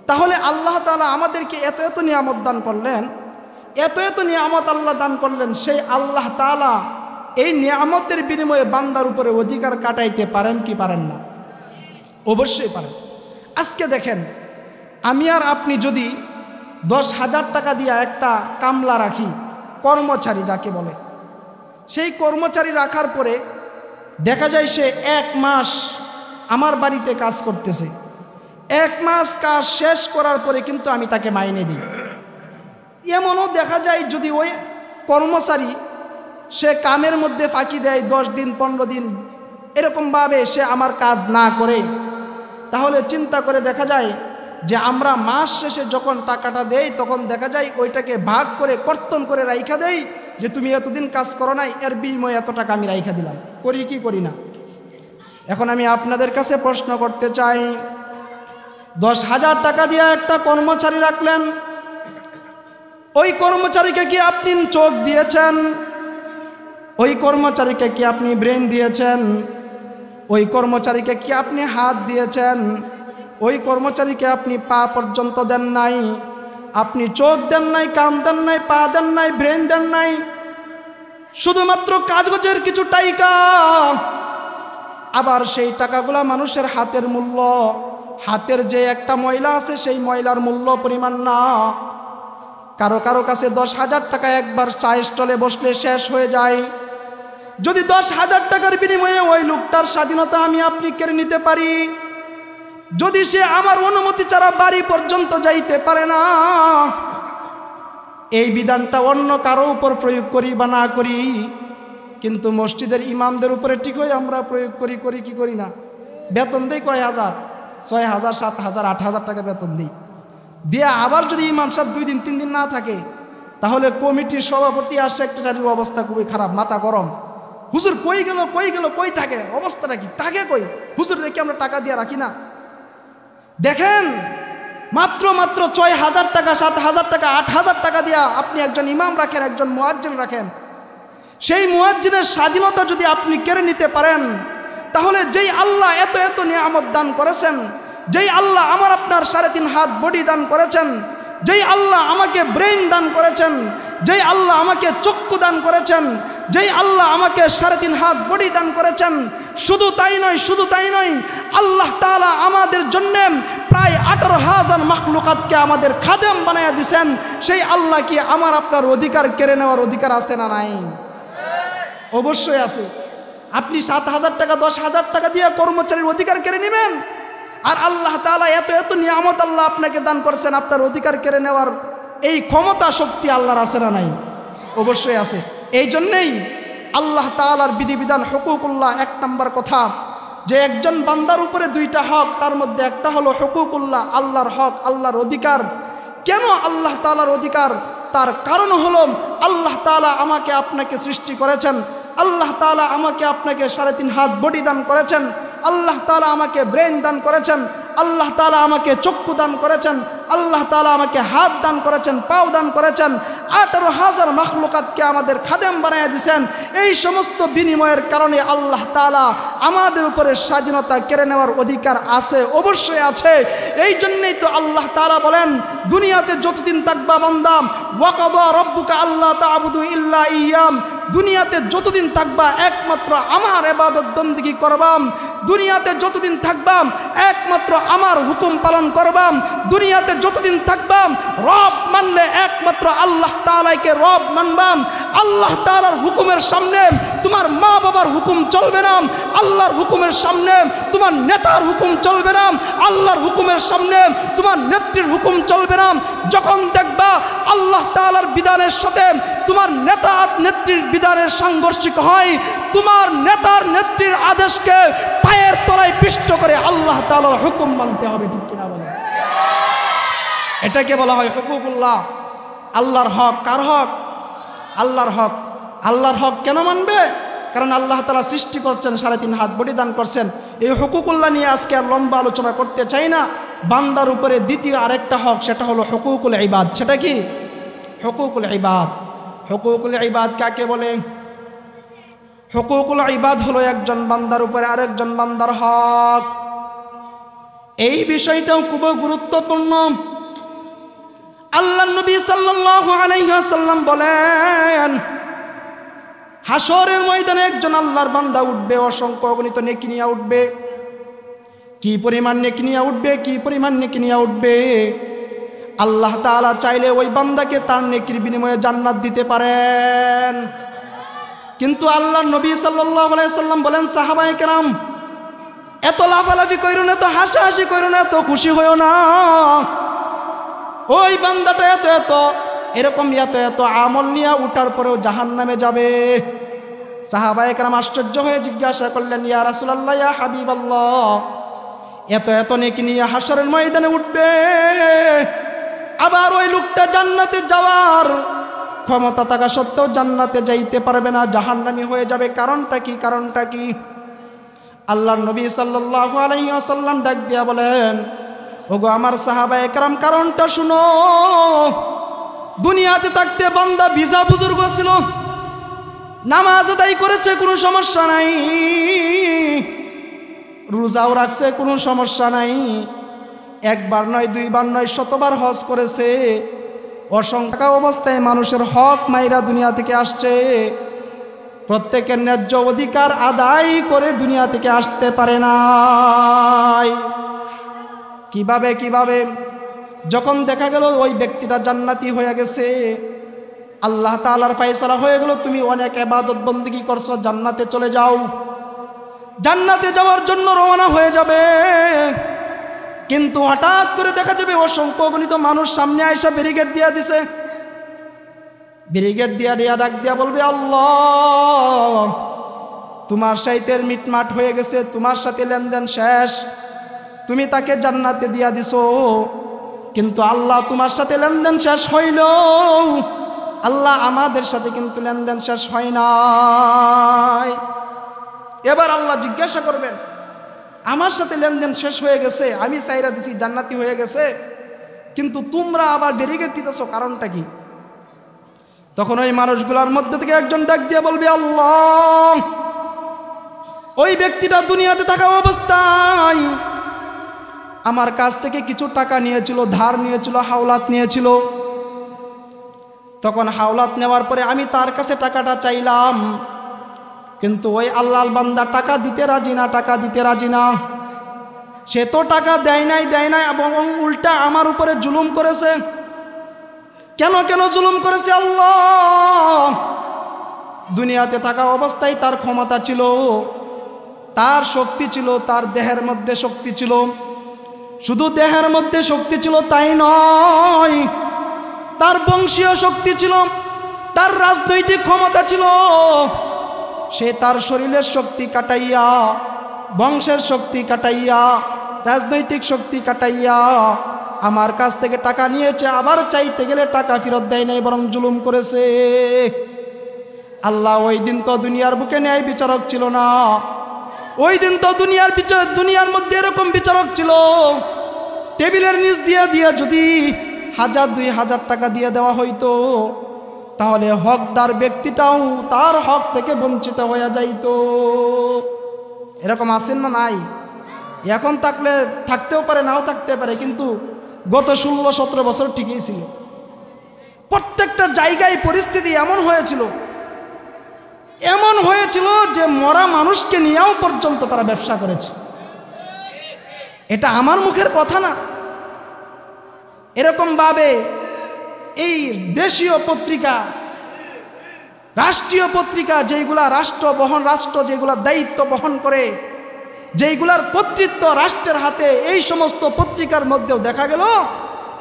তাহলে আল্লাহ তাআলা আমাদেরকে এত এত নিয়ামত দান করলেন, এত এত নিয়ামত আল্লাহ দান করলেন, সেই আল্লাহ তাআলা এই নিয়ামতের বিনিময়ে বান্দার উপরে অধিকার কাটাইতে পারেন কি পারেন না? অবশ্যই পারেন। আজকে দেখেন, আমি আর আপনি যদি 10,000 টাকা দিয়ে একটা কামলা রাখি, কর্মচারী যাকে বলে, সেই কর্মচারী রাখার পরে দেখা যায় সে 1 মাস আমার বাড়িতে কাজ করতেছে, 1 মাস কাজ শেষ করার পরে কিন্তু আমি তাকে মাইনে দিই। এমনও দেখা যায় যদি ওই কর্মচারী সে কামের মধ্যে ফাঁকি দেয় 10 দিন 15 দিন এরকমভাবে সে আমার কাজ না করে, তাহলে চিন্তা করে দেখা যায় যে আমরা মাস শেষে যখন টাকাটা দেই তখন দেখা যায় ওইটাকে ভাগ করে কর্তন করে রাইখা দেই যে তুমি এতদিন কাজ করো নাই, এর বিনিময়ে এত টাকা আমি রাইখা দিলাম। করি কি করি না? এখন আমি আপনাদের কাছে প্রশ্ন করতে চাই, 10,000 টাকা দিয়ে একটা কর্মচারী রাখলেন, ওই কর্মচারীকে কি আপনি চোখ দিয়েছেন? ওই কর্মচারীকে কি আপনি ব্রেন দিয়েছেন? ওই কর্মচারীকে কি আপনি হাত দিয়েছেন? ওই কর্মচারীকে আপনি পা পর্যন্ত দেন নাই, আপনি চোখ দেন নাই, কান দেন নাই, পা দেন নাই, ব্রেন দেন নাই, শুধুমাত্র কাগজের কিছু টাকা। আবার সেই টাকাগুলা মানুষের হাতের মূল্য, হাতের যে একটা ময়লা আছে সেই ময়লার মূল্য পরিমাণ না। কারো কারো কাছে 10,000 টাকা একবার চা স্টলে বসলে শেষ হয়ে যায়। যদি 10,000 টাকার বিনিময়ে ওই লোকটার স্বাধীনতা আমি আপনি কেড়ে নিতে পারি, যদি সে আমার অনুমতি ছাড়া বাড়ি পর্যন্ত যাইতে পারে না, এই বিধানটা অন্য কারো উপর প্রয়োগ করি বা না করি, কিন্তু মসজিদের ইমামদের উপরে ঠিকই আমরা প্রয়োগ করি, করি কি করি না? বেতন দেই কয় হাজার, 6,000, 7,000, 8,000 টাকা বেতন দিই, দিয়ে আবার যদি ইমাম সাহেব 2 দিন 3 দিন না থাকে, তাহলে কমিটির সভাপতি আর সেক্রেটারির অবস্থা খুবই খারাপ, মাথা গরম। হুজুর কই গেল, কই গেল, কই থাকে, অবস্থাটা কি, থাকে কই? হুজুর রেখে আমরা টাকা দিয়ে রাখি না। দেখেন, মাত্র 6,000 টাকা, 7,000 টাকা, 8,000 টাকা দিয়া আপনি একজন ইমাম রাখেন, একজন মুয়াজ্জিন রাখেন। সেই মুয়াজ্জিনের স্বাধীনতা যদি আপনি কেড়ে নিতে পারেন, তাহলে যেই আল্লাহ এত এত নিয়ামত দান করেছেন, যেই আল্লাহ আমার আপনার 3.5 হাত বডি দান করেছেন, যেই আল্লাহ আমাকে ব্রেইন দান করেছেন, যেই আল্লাহ আমাকে চক্ষু দান করেছেন, যেই আল্লাহ আমাকে 3.5 হাত বডি দান করেছেন, শুধু তাই নয়, শুধু তাই নয়, আল্লাহ তাআলা আমাদের জন্য প্রায় 18,000 মাখলুকাতকে আমাদের খাদেম বানায়া দিয়েছেন। সেই আল্লাহ কি আমার আপনার অধিকার কেড়ে নেওয়ার অধিকার আছে না নাই? অবশ্যই আছে। আপনি 7,000 টাকা, 10,000 টাকা দিয়ে কর্মচারীর অধিকার কেড়ে নেবেন, আর আল্লাহ তাআলা এত এত নিয়ামত আল্লাহ আপনাকে দান করেছেন, আপনার অধিকার কেড়ে নেওয়ার এই ক্ষমতা শক্তি আল্লাহর আছে না নাই? অবশ্যই আছে। এই জন্যেই আল্লাহ তাআলার বিধিবিধান হুকুকুল্লাহ, 1 নম্বর কথা যে একজন বান্দার উপরে 2টা হক, তার মধ্যে একটা হলো হুকুকুল্লাহ, আল্লাহর হক, আল্লাহর অধিকার। কেন আল্লাহ তাআলার অধিকার? তার কারণ হলো আল্লাহ তাআলা আমাকে আপনাকে সৃষ্টি করেছেন, আল্লাহ তাআলা আমাকে আপনাকে 3.5 হাত বডি দান করেছেন, আল্লাহ তাআলা আমাকে ব্রেন দান করেছেন, আল্লাহ তাআলা আমাকে চক্ষু দান করেছেন, আল্লাহ তাআলা আমাকে হাত দান করেছেন, পাও দান করেছেন, 18,000 মাখলুকাতকে আমাদের খাদেম বানায়া দিয়েছেন। এই সমস্ত বিনিময়ের কারণে আল্লাহ তাআলা আমাদের উপরে স্বাধীনতা কেড়ে নেওয়ার অধিকার আছে, অবশ্যই আছে। এই জন্যই তো আল্লাহ তাআলা বলেন, দুনিয়াতে যতদিন থাকবা বান্দা, ওয়াকাদা রাব্বুকা আল্লা তা'বুদু ইল্লা ইয়্যাহ, দুনিয়াতে যতদিন থাকবা একমাত্র আমার ইবাদত বন্দেগী করবা, দুনিয়াতে যতদিন থাকবা একমাত্র আমার হুকুম পালন করবা, দুনিয়াতে যতদিন থাকবা রব মানলে একমাত্র আল্লাহ তাআলাকে রব মানবা। আল্লাহ তাআলার হুকুমের সামনে তোমার মা বাবার হুকুম চলবে না, আল্লাহর হুকুমের সামনে তোমার নেতার হুকুম চলবে না, আল্লাহর হুকুমের সামনে তোমার নেত্রীর হুকুম চলবে না। যখন দেখবা আল্লাহ তাআলার বিধানের সাথে তোমার নেতা নেত্রীর বিধানের সাংঘর্ষিক হয়, তোমার নেতার নেত্রীর আদেশকে পায়ের তলায় পিষ্ট করে আল্লাহ তাআলার হুকুম মানতে হবে, ঠিক কিনা বলেন? এটাকে বলা হয় হুকুকুল্লাহ, আল্লাহর হক। কার হক? আল্লাহর হক। আল্লাহর হক কেন মানবে? কারণ আল্লাহ তাআলা সৃষ্টি করছেন, 3.5 হাত বডি দান করছেন। এই হুকুকুল্লাহ নিয়ে আজকে আর লম্বা আলোচনা করতে চাই না। বান্দার উপরে দ্বিতীয় আরেকটা হক, সেটা হলো হুকুকুল ইবাদ। সেটা কি? হুকুকুল ইবাদ। হুকুকুল ইবাদ কাকে বলে? হুকুকুল ইবাদ হলো একজন বান্দার উপরে আরেকজন বান্দার হক। এই বিষয়টাও খুব গুরুত্বপূর্ণ। আল্লাহর নবী সাল্লাল্লাহু আলাইহি ওয়াসাল্লাম বলেন, হাসরের ময়দানে একজন আল্লাহর বান্দা উঠবে, অসংখ্য অগণিত নেকি নিয়ে উঠবে। কি পরিমাণ নেকি নিয়ে উঠবে, কি পরিমাণ নেকি নিয়ে উঠবে! আল্লাহ তাআলা চাইলে ওই বান্দাকে তার নেকির বিনিময়ে জান্নাত দিতে পারেন। কিন্তু আল্লাহর নবী সাল্লাল্লাহু আলাইহি ওয়াসাল্লাম বলেন, সাহাবায়ে কেরাম এত লাফালাফি কইরো না, এত হাসাহাসি কইরো না, এত খুশি হইও না। ওই বান্দাটা এত এত এরকম এত এত আমল নিয়ে উঠার পরেও জাহান্নামে যাবে। সাহাবায়ে কেরাম আশ্চর্য হয়ে জিজ্ঞাসা করলেন, ইয়া রাসূলুল্লাহ, ইয়া হাবিবাল্লাহ, এত এত নেকি নিয়ে হাসরের ময়দানে উঠবে, আবার ওই লোকটা জান্নাতে যাওয়ার ক্ষমতা থাকা সত্ত্বেও জান্নাতে যাইতে পারবে না, জাহান্নামী হয়ে যাবে। কারণটা কি? কারণটা কি? আল্লাহর নবী সাল্লাল্লাহু আলাইহি ওয়াসাল্লাম ডাক দিয়া বলেন, ওগো আমার সাহাবায়ে কেরাম, কারণটা শুনো। দুনিয়াতে থাকতে বান্দা ভিজা বুজুর্গ ছিল, নামাজ আদায় করেছে, কোনো সমস্যা নাই, রোজাও রাখছে, কোনো সমস্যা নাই, একবার নয়, দুইবার নয়, শতবার হজ করেছে, অসংখ্য অবস্থায় মানুষের হক মাইরা দুনিয়া থেকে আসছে, প্রত্যেকের ন্যায্য অধিকার আদায় করে দুনিয়া থেকে আসতে পারে নাই। কিভাবে কিভাবে? যখন দেখা গেল ওই ব্যক্তিটা জান্নাতি হয়ে গেছে, আল্লাহ তাআলার ফয়সালা হয়ে গেল, তুমি অনেক ইবাদত বন্দেগী করছো, জান্নাতে চলে যাও, জান্নাতে যাওয়ার জন্য রওনা হয়ে যাবে। কিন্তু হঠাৎ করে দেখা যাবে অসংখ্য অগণিত মানুষ সামনে আইসা ব্যারিকেড দিয়া দিছে, ব্যারিকেড দিয়া দিয়া ডাক দিয়া বলবে, আল্লাহ তোমার সাইতের মিটমাট হয়ে গেছে, তোমার সাথে লেনদেন শেষ, তুমি তাকে জান্নাতে দিয়া দিছো। কিন্তু আল্লাহ তোমার সাথে লেনদেন শেষ হইল, আল্লাহ আমাদের সাথে কিন্তু লেনদেন শেষ হয় নাই। এবার আল্লাহ জিজ্ঞাসা করবেন, আমার সাথে লেনদেন শেষ হয়ে গেছে, আমি চাইরা দিছি, জান্নাতি হয়ে গেছে, কিন্তু তোমরা আবার ব্যারিকেড দিতেছো, কারণটা কি? তখন ওই মানুষগুলোর মধ্যে থেকে একজন ডাক দিয়ে বলবে, আল্লাহ ওই ব্যক্তিটা দুনিয়াতে থাকা অবস্থায় আমার কাছ থেকে কিছু টাকা নিয়েছিল, ধার নিয়েছিল, হাওলাত নিয়েছিল। তখন হাওলাত নেওয়ার পরে আমি তার কাছে টাকাটা চাইলাম, কিন্তু ওই আল্লাহর বান্দা টাকা দিতে রাজি না, টাকা দিতে রাজি না। সে তো টাকা দেয় নাই এবং উল্টা আমার উপরে জুলুম করেছে। কেন কেন জুলুম করেছে? আল্লাহ দুনিয়াতে থাকা অবস্থায় তার ক্ষমতা ছিল, তার শক্তি ছিল, তার দেহের মধ্যে শক্তি ছিল, শুধু দেহের মধ্যে শক্তি ছিল তাই নয়, তার বংশীয় শক্তি ছিল, তার রাজনৈতিক ক্ষমতা ছিল। সে তার শরীরের শক্তি কাটাইয়া, বংশের শক্তি কাটাইয়া, রাজনৈতিক শক্তি কাটাইয়া আমার কাছ থেকে টাকা নিয়েছে, আবার চাইতে গেলে টাকা ফেরত দেয় নাই, বরং জুলুম করেছে। আল্লাহ ওই দিন তো দুনিয়ার বুকে ন্যায় বিচারক ছিল না, ওই দিন তো দুনিয়ার মধ্যে এরকম বিচারক ছিল, টেবিলের নিচ দিয়ে দিয়ে যদি 1000-2000 টাকা দিয়ে দেওয়া হইতো, তাহলে হকদার ব্যক্তিটাও তার হক থেকে বঞ্চিত হয়ে যাইতো। এরকম আছেন না? নাই। এখন থাকলে থাকতেও পারে, নাও থাকতে পারে, কিন্তু গত 16-17 বছর ঠিকই ছিল। প্রত্যেকটা জায়গায় পরিস্থিতি এমন হয়েছিল যে মরা মানুষকে নিয়েও পর্যন্ত তারা ব্যবসা করেছে। এটা আমার মুখের কথা না। এরকম ভাবে এই দেশীয় পত্রিকা, রাষ্ট্রীয় পত্রিকা, যেগুলা রাষ্ট্র যেগুলা দায়িত্ব বহন করে, যেগুলার কর্তৃত্ব রাষ্ট্রের হাতে, এই সমস্ত পত্রিকার মধ্যেও দেখা গেল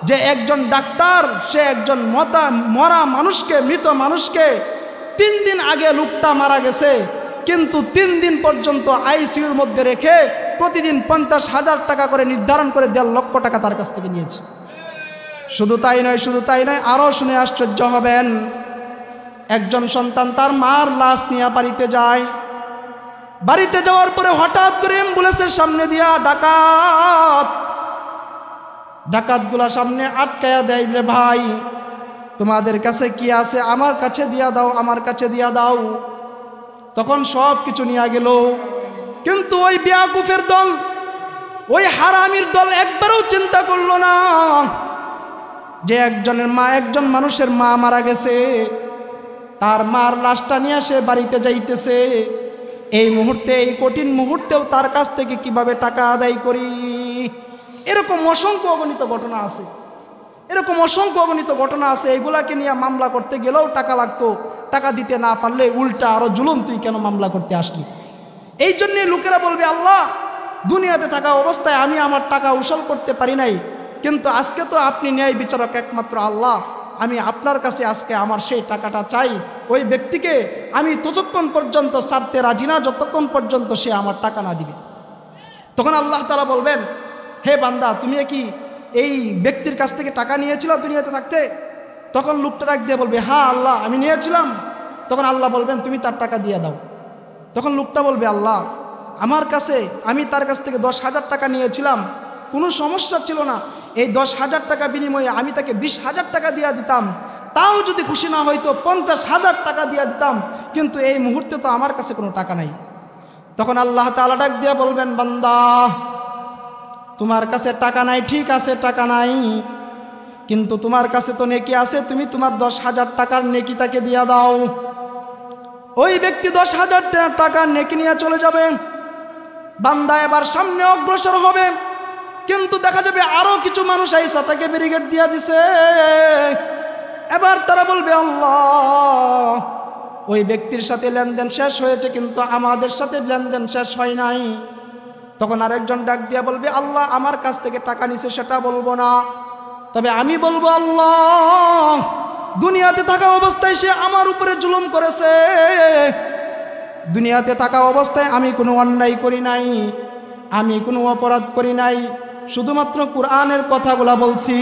যে একজন ডাক্তার, সে একজন মরা মানুষকে, মৃত মানুষকে 3 দিন আগে লোকটা মারা গেছে, কিন্তু 3 দিন পর্যন্ত আইসিইউর মধ্যে রেখে প্রতিদিন 50,000 টাকা করে নির্ধারণ করে 1.5 লক্ষ টাকা তার কাছ থেকে নিয়েছে। শুধু তাই নয়, আরও শুনে আশ্চর্য হবেন, একজন সন্তান তার মার লাশ নিয়ে বাড়িতে যায়, বাড়িতে যাওয়ার পরে হঠাৎ করে অ্যাম্বুলেন্সের সামনে দিয়া ডাকাতগুলা সামনে আটকায়া দেয়, রে ভাই তোমাদের কাছে কি আছে আমার কাছে দিয়া দাও, আমার কাছে দিয়া দাও। তখন সব কিছু নিয়ে গেল। কিন্তু ওই বেয়াকুফের দল, ওই হারামির দল একবারও চিন্তা করলো না যে একজন মানুষের মা মারা গেছে, তার মার লাশটা নিয়ে সে বাড়িতে যাইতেছে, এই মুহূর্তে, এই কঠিন মুহূর্তেও তার কাছ থেকে কিভাবে টাকা আদায় করি। এরকম অসংখ্য অগণিত ঘটনা আছে, এরকম অসংখ্য অগণিত ঘটনা আছে। এগুলাকে নিয়ে মামলা করতে গেলেও টাকা লাগতো, টাকা দিতে না পারলে উল্টা আরো জুলুম, তুই কেন মামলা করতে আসলি। এই জন্যে লোকেরা বলবে, আল্লাহ দুনিয়াতে থাকা অবস্থায় আমি আমার টাকা উসুল করতে পারি নাই, কিন্তু আজকে তো আপনি ন্যায় বিচারক একমাত্র আল্লাহ, আমি আপনার কাছে আজকে আমার সেই টাকাটা চাই। ওই ব্যক্তিকে আমি ততক্ষণ পর্যন্ত ছাড়তে রাজি না যতক্ষণ পর্যন্ত সে আমার টাকা না দিবে। তখন আল্লাহ তাআলা বলবেন, হে বান্দা, তুমি কি এই ব্যক্তির কাছ থেকে টাকা নিয়েছিল দুনিয়াতে থাকতে? তখন লোকটা ডাক দিয়ে বলবে, হ্যাঁ আল্লাহ আমি নিয়েছিলাম। তখন আল্লাহ বলবেন, তুমি তার টাকা দিয়ে দাও। তখন লোকটা বলবে, আল্লাহ আমি তার কাছ থেকে 10,000 টাকা নিয়েছিলাম, কোনো সমস্যা ছিল না, এই 10,000 টাকা বিনিময়ে আমি তাকে 20,000 টাকা দিয়ে দিতাম, তাও যদি খুশি না হয়তো 50,000 টাকা দিয়ে দিতাম, কিন্তু এই মুহূর্তে তো আমার কাছে কোনো টাকা নাই। তখন আল্লাহ তাআলা ডাক দিয়ে বলবেন, বান্দা তোমার কাছে টাকা নাই, ঠিক আছে টাকা নাই, কিন্তু তোমার কাছে তো নেকি আছে, তুমি তোমার 10,000 টাকার নেকি তাকে দিয়া দাও। ওই ব্যক্তি 10,000 টাকার নেকি নিয়ে চলে যাবে। বান্দা এবার সামনে অগ্রসর হবে, কিন্তু দেখা যাবে আরো কিছু মানুষ আইসা তাকে ব্যারিকেড দিয়া দিছে। এবার তারা বলবে, আল্লাহ ওই ব্যক্তির সাথে লেনদেন শেষ হয়েছে, কিন্তু আমাদের সাথে লেনদেন শেষ হয় নাই। তখন আরেকজন ডাক দিয়া বলবে, আল্লাহ আমার কাছ থেকে টাকা নিছে সেটা বলবো না, তবে আমি বলবো, আল্লাহ দুনিয়াতে থাকা অবস্থায় সে আমার উপরে জুলুম করেছে, দুনিয়াতে থাকা অবস্থায় আমি কোনো অন্যায় করি নাই, আমি কোনো অপরাধ করি নাই, শুধুমাত্র কোরআনের কথাগুলো বলছি।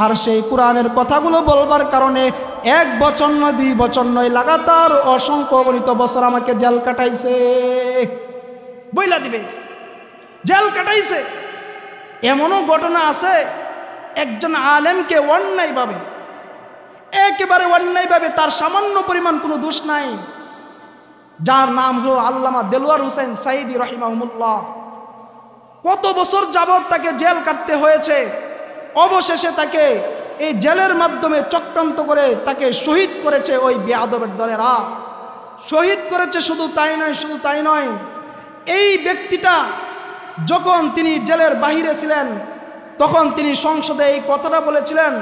আর সেই কোরআনের কথাগুলো বলবার কারণে 1 বছর নয় 2 বছর নয়, লাগাতার অসংখ্য অগণিত বছর আমাকে জেল কাটাইছে। বইলা দিবে জেল কাটাইছে। এমনও ঘটনা আছে, একজন আলেমকে অন্যায়ভাবে, একেবারে অন্যায়ভাবে, তার সামান্য পরিমাণ কোনো দোষ নাই, যার নাম হলো আল্লামা দেলোয়ার হোসেন সাঈদী রাহিমাহুল্লাহ, কত বছর যাবত তাকে জেল কাটতে হয়েছে। অবশেষে তাকে এই জেলের মাধ্যমে চক্রান্ত করে তাকে শহীদ করেছে ওই বেয়াদবের দলেরা, শহীদ করেছে। শুধু তাই নয়, এই ব্যক্তিটা যখন তিনি জেলের বাহিরে ছিলেন, তখন তিনি সংসদে এই কথাটা বলেছিলেন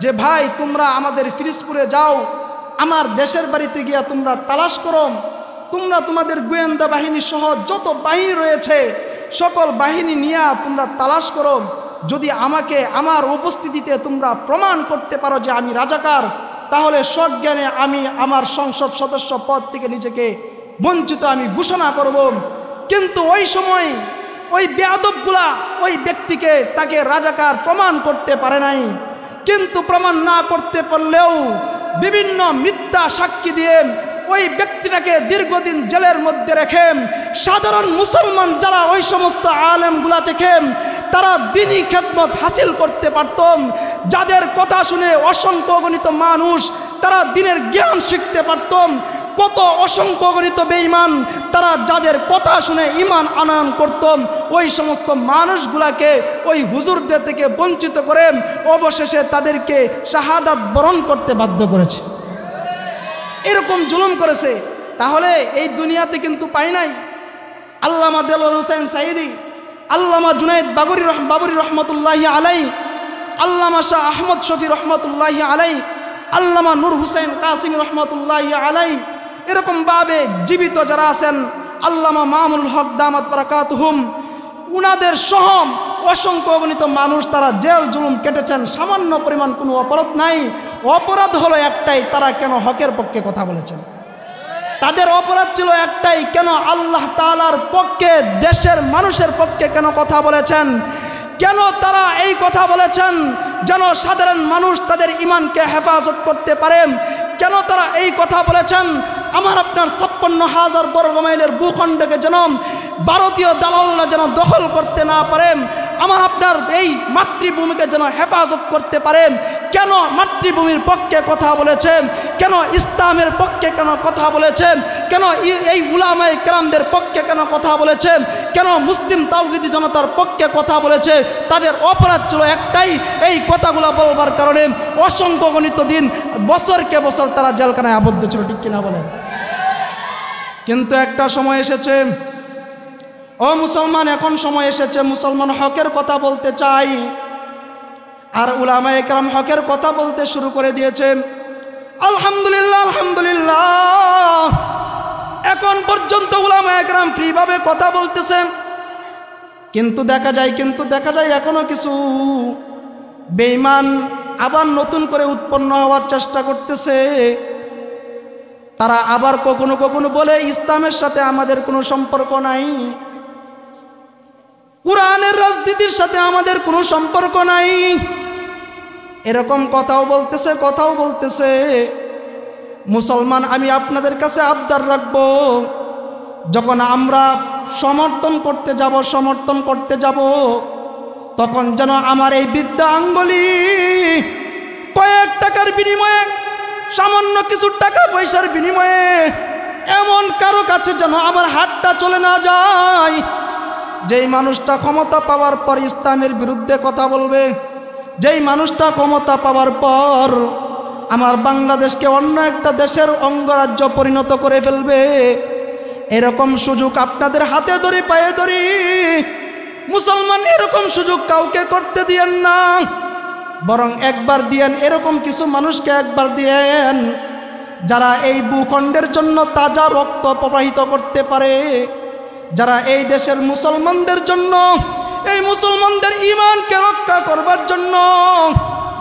যে, ভাই তোমরা আমাদের ফিরিজপুরে যাও, আমার দেশের বাড়িতে গিয়া তোমরা তালাশ করো, তোমরা তোমাদের গোয়েন্দা বাহিনী সহ যত বাহিনী রয়েছে সকল বাহিনী নিয়ে তোমরা তালাশ করো, যদি আমাকে আমার উপস্থিতিতে তোমরা প্রমাণ করতে পারো যে আমি রাজাকার, তাহলে সজ্ঞানে আমি আমার সংসদ সদস্য পদ থেকে নিজেকে বঞ্চিত আমি ঘোষণা করব। কিন্তু ওই সময় ওই বেয়াদবগুলা ওই ব্যক্তিকে তাকে রাজাকার প্রমাণ করতে পারে নাই। কিন্তু প্রমাণ না করতে পারলেও বিভিন্ন মিথ্যা সাক্ষী দিয়ে ওই ব্যক্তিটাকে দীর্ঘদিন জেলের মধ্যে রেখে সাধারণ মুসলমান যারা ওই সমস্ত আলেমগুলা থেকে তারা দ্বীনি খেদমত হাসিল করতে পারত, যাদের কথা শুনে অসংখ্য গণিত মানুষ তারা দ্বীনের জ্ঞান শিখতে পারত, কত অসংখ্য গণিত বেঈমান তারা যাদের কথা শুনে ঈমান আনয়ন করত, ওই সমস্ত মানুষগুলাকে ওই হুজুরদের থেকে বঞ্চিত করে অবশেষে তাদেরকে শাহাদাত বরণ করতে বাধ্য করেছে। এরকম জুলুম করেছে। তাহলে এই দুনিয়াতে কিন্তু পাই নাই। আল্লামা দেলোয়ার হোসেন সাঈদী, আল্লামা জুনায়েদ বাবরি রহমতুল্লাহি আলাই, আল্লামা শাহ আহমদ শফি রহমতুল্লাহি আলাই, আল্লামা নূর হুসাইন কাসিমি রহমতুল্লাহি আলাই, এরকম ভাবে জীবিত যারা আছেন, আল্লামা মামুনুল হক দামাত বারাকাতুহুম, উনাদের সহ অসংখ্য অগণিত মানুষ তারা জেল জুলুম কেটেছেন, সামান্য পরিমাণ কোনো অপরাধ নাই। অপরাধ হলো একটাই, তারা কেন হকের পক্ষে কথা বলেছেন। তাদের অপরাধ ছিল একটাই, কেন আল্লাহ তাআলার পক্ষে, দেশের মানুষের পক্ষে কেন কথা বলেছেন, কেন তারা এই কথা বলেছেন যেন সাধারণ মানুষ তাদের ঈমানকে হেফাজত করতে পারে, কেন তারা এই কথা বলেছেন আমার আপনার 56,000 বর্গ মাইলের ভূখণ্ডকে যেন ভারতীয় দালালরা যেন দখল করতে না পারে, আমার আপনার এই মাতৃভূমিকে যেন হেফাজত করতে পারে, কেন মাতৃভূমির পক্ষে কথা বলেছেন, কেন ইসলামের পক্ষে কেন কথা বলেছেন, কেন এই উলামায়ে কেরামদের পক্ষে কেন কথা বলেছেন, কেন মুসলিম তাওহীদি জনতার পক্ষে কথা বলেছে। তাদের অপরাধ ছিল একটাই, এই কথাগুলো বলবার কারণে অসংখ্য গণিত দিন, বছরকে বছর তারা জেলখানায় আবদ্ধ ছিল, ঠিক কিনা বলেন। কিন্তু একটা সময় এসেছে, ও মুসলমান, এখন সময় এসেছে মুসলমান হকের কথা বলতে চাই। আর উলামায়ে কেরাম হকের কথা বলতে শুরু করে দিয়েছে। আলহামদুলিল্লাহ, আলহামদুলিল্লাহ, এখন পর্যন্ত উলামায়ে কেরাম ফ্রিভাবে কথা বলতেছেন। কিন্তু দেখা যায় এখনো কিছু বেঈমান আবার নতুন করে উৎপন্ন হওয়ার চেষ্টা করতেছে। তারা আবার কখনো কখনো বলে ইসলামের সাথে আমাদের কোনো সম্পর্ক নাই, কুরআনের রাজনীতির সাথে আমাদের কোনো সম্পর্ক নাই, এরকম কথাও বলতেছে। মুসলমান, আমি আপনাদের কাছে আবদার রাখবো, যখন আমরা সমর্থন করতে যাব তখন যেন আমার এই বিদ্যা আঙ্গুলি কয়েক টাকার বিনিময়ে, সামান্য কিছু টাকা পয়সার বিনিময়ে এমন কারো কাছে যেন আমার হাতটা চলে না যায়, যেই মানুষটা ক্ষমতা পাওয়ার পর ইসলামের বিরুদ্ধে কথা বলবে, যেই মানুষটা ক্ষমতা পাওয়ার পর আমার বাংলাদেশকে অন্য একটা দেশের অঙ্গরাজ্য পরিণত করে ফেলবে, এরকম সুযোগ আপনাদের হাতে ধরি, পায়ে ধরি। মুসলমান, এরকম সুযোগ কাউকে করতে দিয়েন না, বরং একবার দিয়েন, এরকম কিছু মানুষকে একবার দিয়েন যারা এই ভূখণ্ডের জন্য তাজা রক্ত প্রবাহিত করতে পারে, যারা এই দেশের মুসলমানদের জন্য, এই মুসলমানদের ঈমানকে রক্ষা করবার জন্য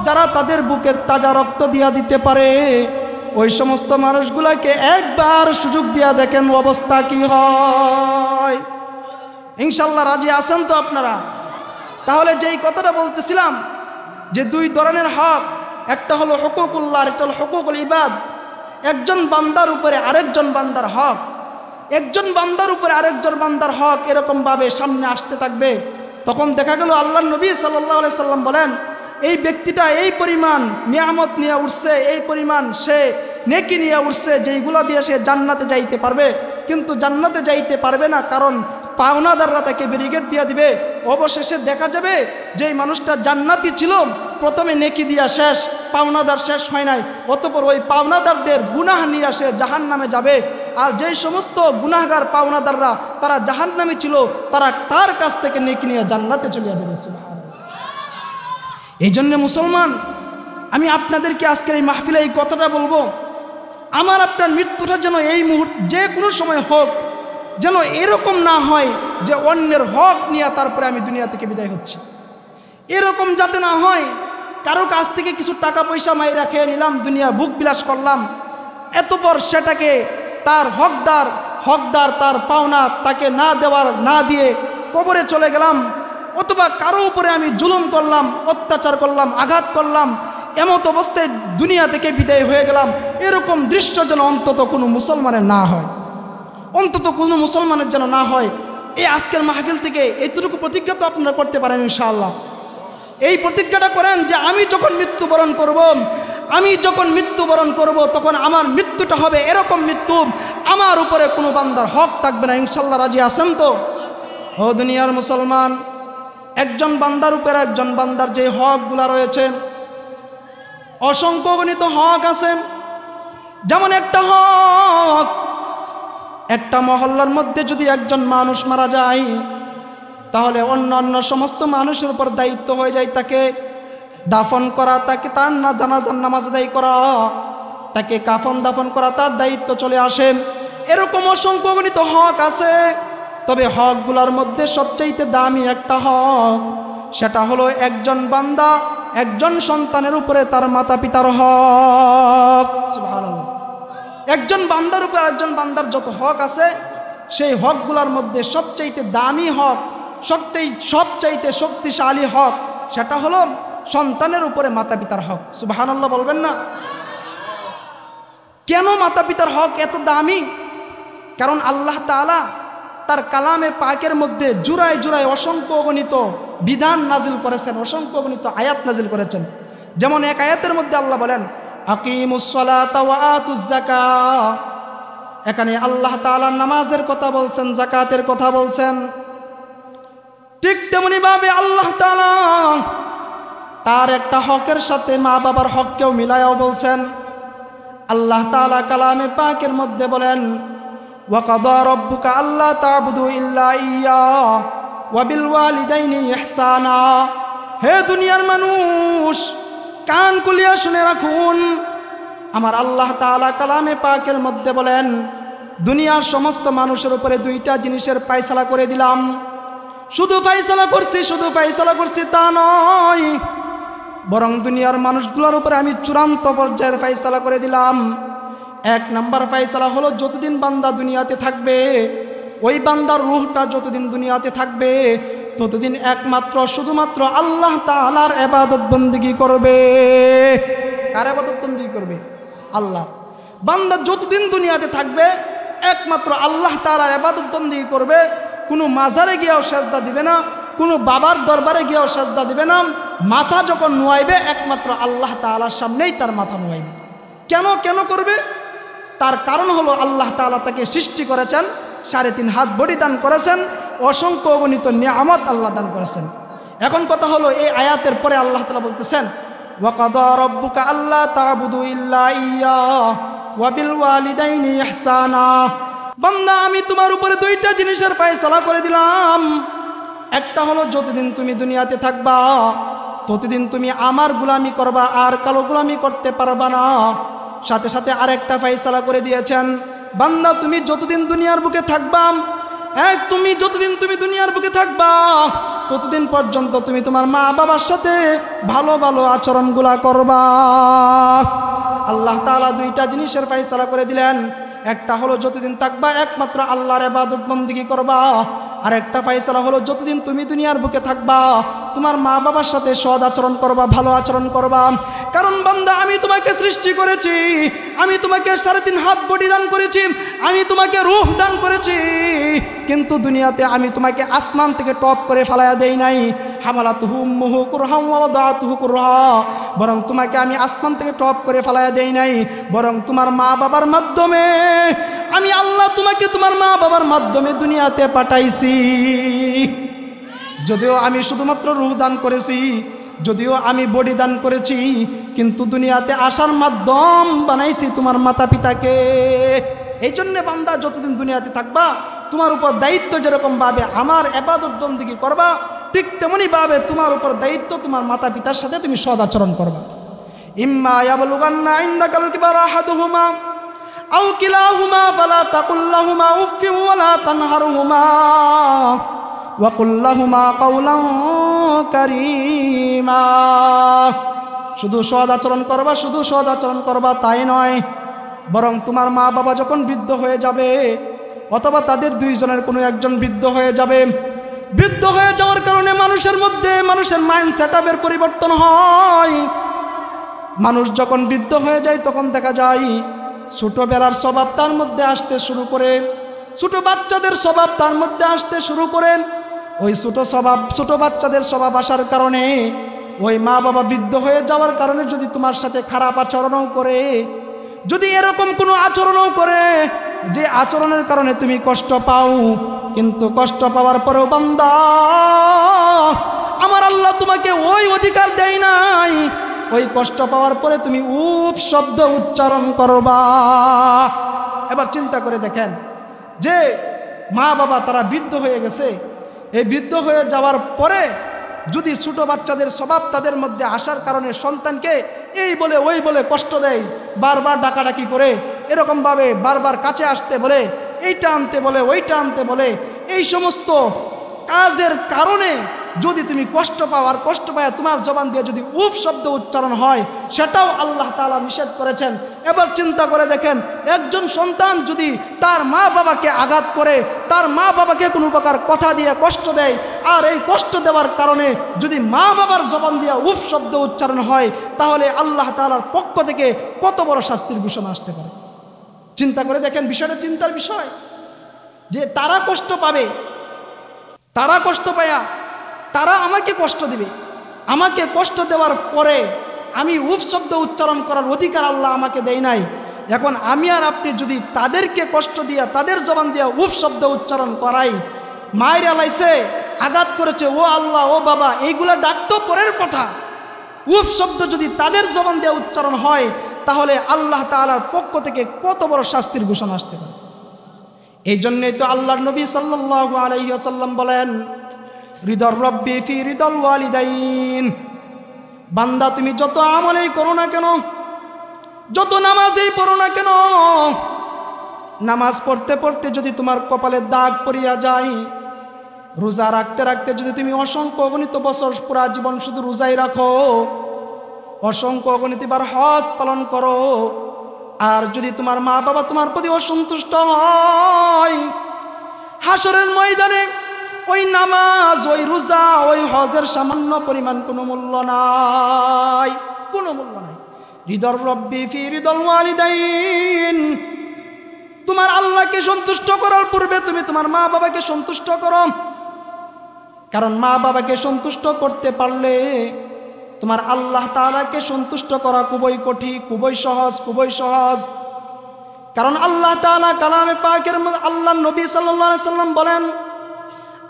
যারা তাদের বুকের তাজা রক্ত দিয়া দিতে পারে, ওই সমস্ত মানুষগুলোকে একবার সুযোগ দিয়া দেখেন অবস্থা কি হয়। ইনশাল্লাহ রাজি আছেন তো আপনারা? তাহলে যেই কথাটা বলতেছিলাম যে দুই ধরনের হক, একটা হলো হুকুকুল্লাহ, একটা হলো হুকুকুল ইবাদ। একজন বান্দার উপরে আরেকজন বান্দার হক, একজন বান্দার উপরে আরেকজন বান্দার হক এরকমভাবে সামনে আসতে থাকবে। তখন দেখা গেল আল্লাহর নবী সাল্লাল্লাহু আলাইহি সাল্লাম বলেন, এই ব্যক্তিটা এই পরিমাণ নিয়ামত নিয়ে উঠছে, এই পরিমাণ সে নেকি নিয়ে উঠছে, যেইগুলো দিয়ে সে জান্নাতে যাইতে পারবে। কিন্তু জান্নাতে যাইতে পারবে না, কারণ পাওনাদাররা তাকে ব্যারিকেড দিয়ে দিবে। অবশেষে দেখা যাবে যেই মানুষটা জান্নাতি ছিল, প্রথমে নেকি দিয়া শেষ, পাওনাদার শেষ হয় নাই, অতঃপর ওই পাওনাদারদের গুনাহ নিয়ে সে জাহান্নামে যাবে। আর যেই সমস্ত গুনাহগার পাওনাদাররা তারা জাহান্নামে ছিল, তারা তার কাছ থেকে নেকি নিয়ে জান্নাতে চলে যাবে। এই জন্যে মুসলমান, আমি আপনাদেরকে আজকের এই মাহফিলে এই কথাটা বলবো, আমার আপনার মৃত্যুটা যেন এই মুহূর্তে যে কোনো সময় হোক, যেন এরকম না হয় যে অন্যের হক নিয়ে তারপরে আমি দুনিয়া থেকে বিদায় হচ্ছি। এরকম যাতে না হয়, কারো কাছ থেকে কিছু টাকা পয়সা মাইরা খেয়ে নিলাম, দুনিয়া বুক বিলাস করলাম, এতপর সেটাকে তার হকদার তার পাওনা তাকে না দিয়ে কবরে চলে গেলাম, অথবা কারো উপরে আমি জুলুম করলাম, অত্যাচার করলাম, আঘাত করলাম, এমত অবস্থায় দুনিয়া থেকে বিদায় হয়ে গেলাম। এরকম দৃশ্য যেন অন্তত কোনো মুসলমানের না হয়, অন্তত কোনো মুসলমানের যেন না হয়। এই আজকের মাহফিল থেকে এইটুকু প্রতিজ্ঞা তো আপনারা করতে পারেন ইনশাআল্লাহ। এই প্রতিজ্ঞাটা করেন যে আমি যখন মৃত্যুবরণ করব তখন আমার মৃত্যুটা হবে এরকম মৃত্যু, আমার উপরে কোনো বান্দার হক থাকবে না। ইনশাআল্লাহ রাজি আছেন তো? ও দুনিয়ার মুসলমান, একজন বান্দার উপরে একজন বান্দার যে হকগুলা রয়েছে, অসংখ্য গণিত হক আছে। যেমন একটা হক, একটা মহল্লার মধ্যে যদি একজন মানুষ মারা যায়, তাহলে অন্য সমস্ত মানুষের উপর দায়িত্ব হয়ে যায় তাকে দাফন করা, তাকে তার জানাজার নামাজ আদায় করা, তাকে কাফন দাফন করা, তার দায়িত্ব চলে আসে। এরকম অসংখ্য গণিত হক আছে। তবে হকগুলোর মধ্যে সবচাইতে দামি একটা হক, সেটা হলো একজন বান্দা একজন সন্তানের উপরে তার মাতা পিতার হক। সুবহানাল্লাহ। একজন বান্দার উপর একজন বান্দার যত হক আছে, সেই হকগুলোর মধ্যে সবচাইতে দামি হক, সবচাইতে শক্তিশালী হক, সেটা হলো সন্তানের উপরে মাতা পিতার হক। সুবহানাল্লাহ বলবেন না? কেন মাতা পিতার হক এত দামি? কারণ আল্লাহ তাআলা তার কালামে পাকের মধ্যে জুড়ায় জুড়ায় অসংখ্য গণিত বিধান নাজিল করেছেন, অসংখ্য গণিত আয়াত নাজিল করেছেন, যেমন এক আয়াতের মধ্যে আল্লাহ বলেন আকিমুস সালাতা ওয়া আতুজ যাকাত, এখানে আল্লাহ তাআলা নামাজের কথা বলছেন, যাকাতের কথা বলছেন। ঠিক তেমনি ভাবে আল্লাহ তাআলা তার একটা হকের সাথে মা বাবার হককেও মিলায়াও বলছেন। আল্লাহ তাআলা কালামে পাকের মধ্যে বলেন ওয়া কাদা রাব্বুকা আল্লা তা'বুদু ইল্লা ইয়্যাহু ওয়া বিল ওয়ালিদাইনি ইহসানা। হে দুনিয়ার মানুষ, কান খুলিয়া শুনে রাখুন, আমার আল্লাহ তাআলা কালামে পাকের মধ্যে বলেন দুনিয়ার সমস্ত মানুষের উপরে দুইটা জিনিসের ফায়সালা করে দিলাম। শুধু ফায়সালা করছি তা নয়, বরং দুনিয়ার মানুষগুলোর উপরে আমি চূড়ান্ত পর্যায়ের ফায়সালা করে দিলাম। এক নাম্বার ফায়সালা হলো যতদিন বান্দা দুনিয়াতে থাকবে, ওই বান্দার রূহটা যতদিন দুনিয়াতে থাকবে ততদিন একমাত্র শুধুমাত্র আল্লাহ তাআলার ইবাদত বন্দেগী করবে। কার ইবাদত বন্দেগী করবে? আল্লাহ। বান্দা যতদিন দুনিয়াতে থাকবে একমাত্র আল্লাহ তাআলার ইবাদত বন্দেগী করবে। কোনো মাজারে গিয়েও সেজদা দিবে না, কোনো বাবার দরবারে গিয়েও সেজদা দিবে না। মাথা যখন নুয়াইবে একমাত্র আল্লাহ তাআলার সামনেই তার মাথা নুয়াইবে। কেন করবে? তার কারণ হলো আল্লাহ তাআলা তাকে সৃষ্টি করেছেন, 3.5 হাত বডি দান করেছেন, অসংখ্য অগণিত নিয়ামত আল্লাহ দান করেছেন। এখন কথা হলো এই আয়াতের পরে আল্লাহ তাআলা বলতেছেন ওয়া কাদা রাব্বুকা আল্লা তা'বুদু ইল্লা ইয়্যাহু ওয়া বিল ওয়ালিদাইনি ইহসানা। বান্দা, আমি তোমার উপরে দুইটা জিনিসের ফায়সালা করে দিলাম। একটা হলো যতদিন তুমি দুনিয়াতে থাকবা ততদিন তুমি আমার গোলামি করবা, আর কারো গোলামি করতে পারবা না। সাথে সাথে আরেকটা ফায়সালা করে দিয়েছেন, বান্দা তুমি যতদিন দুনিয়ার বুকে থাকবা, যতদিন তুমি দুনিয়ার বুকে থাকবা ততদিন পর্যন্ত তুমি তোমার মা বাবার সাথে ভালো ভালো আচরণগুলা করবা। আল্লাহ তাআলা দুইটা জিনিসের ফায়সালা করে দিলেন। একটা হলো যতদিন থাকবা একমাত্র আল্লাহর ইবাদত বন্দেগী করবা, আর একটা ফায়সালা হলো যতদিন তুমি দুনিয়ার বুকে থাকবা তোমার মা বাবার সাথে সৎ আচরণ করবা, ভালো আচরণ করবা। কারণ বান্দা, আমি তোমাকে সৃষ্টি করেছি, আমি তোমাকে 3.5 হাত বডি দান করেছি, আমি তোমাকে রূহ দান করেছি, কিন্তু দুনিয়াতে আমি তোমাকে আসমান থেকে টপ করে ফেলাইয়া দেই নাই। হামালাতুহু উম্মুহু কুরহাম ওয়া ওয়াদাতুহু কুরহা, বরং তোমাকে আমি আসমান থেকে টপ করে ফেলাইয়া দেই নাই, বরং তোমার মা বাবার মাধ্যমে আমি আল্লাহ তোমাকে তোমার মা বাবার মাধ্যমে দুনিয়াতে পাঠাইছি। যদিও আমি শুধুমাত্র রূহ দান করেছি, যদিও আমি বডি দান করেছি, কিন্তু দুনিয়াতে আসার মাধ্যম বানাইছি তোমার মাতা পিতাকে। এই জন্যে বান্দা যতদিন দুনিয়াতে থাকবা তোমার উপর দায়িত্ব যেরকম ভাবে আমার ইবাদত বন্দেগী করবা, ঠিক তেমনি ভাবে তোমার উপর দায়িত্ব তোমার মাতা পিতার সাথে তুমি সৎ আচরণ করবা। ইম্মা ইয়াবলুগান্না ইনদাকাল কিবারা আহাদুহুমা আও কিলাহুমা ফালা তাকুল লাহুমা উফফিন ওয়ালা তানহারহুমা ওয়া কুল লাহুমা কাওলান কারীমা। শুধু সৎ আচরণ করবা তাই নয়, বরং তোমার মা বাবা যখন বৃদ্ধ হয়ে যাবে অথবা তাদের দুইজনের কোনো একজন বৃদ্ধ হয়ে যাবে, বৃদ্ধ হয়ে যাওয়ার কারণে মানুষের মাইন্ড সেটআপের পরিবর্তন হয়। মানুষ যখন বৃদ্ধ হয়ে যায় তখন দেখা যায় ছোটবেলার স্বভাব তার মধ্যে আসতে শুরু করে, ছোট বাচ্চাদের স্বভাব তার মধ্যে আসতে শুরু করে। ওই ছোট বাচ্চাদের স্বভাব আসার কারণে ওই মা বাবা বৃদ্ধ হয়ে যাওয়ার কারণে যদি তোমার সাথে খারাপ আচরণও করে, যদি এরকম কোনো আচরণও করে যে আচরণের কারণে তুমি কষ্ট পাও, কিন্তু কষ্ট পাওয়ার পরেও বান্দা আমার আল্লাহ তোমাকে ওই অধিকার দেয় নাই, ওই কষ্ট পাওয়ার পরে তুমি উফ শব্দ উচ্চারণ করবা। এবার চিন্তা করে দেখেন যে মা বাবা তারা বৃদ্ধ হয়ে গেছে, এই বৃদ্ধ হয়ে যাওয়ার পরে যদি ছোট বাচ্চাদের স্বভাব তাদের মধ্যে আসার কারণে সন্তানকে এই বলে ওই বলে কষ্ট দেয়, বারবার ডাকাডাকি করে, এরকমভাবে বারবার কাছে আসতে বলে, এইটা আনতে বলে, ওইটা আনতে বলে, এই সমস্ত কাজের কারণে যদি তুমি কষ্ট পাও, আর কষ্ট পায় তোমার জবান দিয়ে যদি উফ শব্দ উচ্চারণ হয়, সেটাও আল্লাহ তাআলা নিষেধ করেছেন। এবার চিন্তা করে দেখেন, একজন সন্তান যদি তার মা বাবাকে আঘাত করে, তার মা বাবাকে কোনো প্রকার কথা দিয়ে কষ্ট দেয়, আর এই কষ্ট দেওয়ার কারণে যদি মা বাবার জবান দিয়ে উফ শব্দ উচ্চারণ হয়, তাহলে আল্লাহ তাআলার পক্ষ থেকে কত বড় শাস্তির ঘোষণা আসতে পারে। চিন্তা করে দেখেন, বিষয়টা চিন্তার বিষয় যে তারা কষ্ট পাবে, তারা কষ্ট পায়া তারা আমাকে কষ্ট দিবে, আমাকে কষ্ট দেওয়ার পরে আমি উফ শব্দ উচ্চারণ করার অধিকার আল্লাহ আমাকে দেয় নাই। এখন আমি আর আপনি যদি তাদেরকে কষ্ট দিয়া তাদের জবান দিয়া উফ শব্দ উচ্চারণ করাই, মায়ের আলাইছে, আঘাত করেছে, ও আল্লাহ, ও বাবা, এইগুলা ডাক তো পরের কথা। উফ শব্দ যদি তাদের জবান দিয়ে উচ্চারণ হয়, তাহলে আল্লাহ তাআলার পক্ষ থেকে কত বড় শাস্তির ঘোষণা আসতে পারে। এই জন্যই তো আল্লাহর নবী সাল্লাল্লাহু আলাইহি ওয়াসাল্লাম বলেন, রিদর রব্বি ফি রিদল ওয়ালিদাইন। বান্দা তুমি যত আমলেই করো না কেন, যত নামাজেই পড়ো না কেন, নামাজ পড়তে পড়তে যদি তোমার কপালে দাগ পড়িয়া যায়, রোজা রাখতে রাখতে যদি তুমি অসংখ্য অগণিত বছর পুরা জীবন শুধু রোজাই রাখো, অসংখ্য অগণিতবার হজ পালন করো, আর যদি তোমার মা বাবা তোমার প্রতি অসন্তুষ্ট হয়, হাসরের ময়দানে ওই নামাজ, ওই রোজা, ওই হজের সামান্য পরিমাণ কোনো মূল্য নাই, কোনো মূল্য নাই। রিদর রব্বি ফি রিদল ওয়ালিদাইন। তোমার আল্লাহকে সন্তুষ্ট করার পূর্বে তুমি তোমার মা বাবাকে সন্তুষ্ট করো, কারণ মা বাবাকে সন্তুষ্ট করতে পারলে তোমার আল্লাহ তাআলাকে সন্তুষ্ট করা খুবই কঠিন, খুবই সহজ, খুবই সহজ। কারণ আল্লাহ তাআলা কালামে পাকের মধ্যে আল্লাহর নবী সাল্লাল্লাহু আলাইহি সাল্লাম বলেন,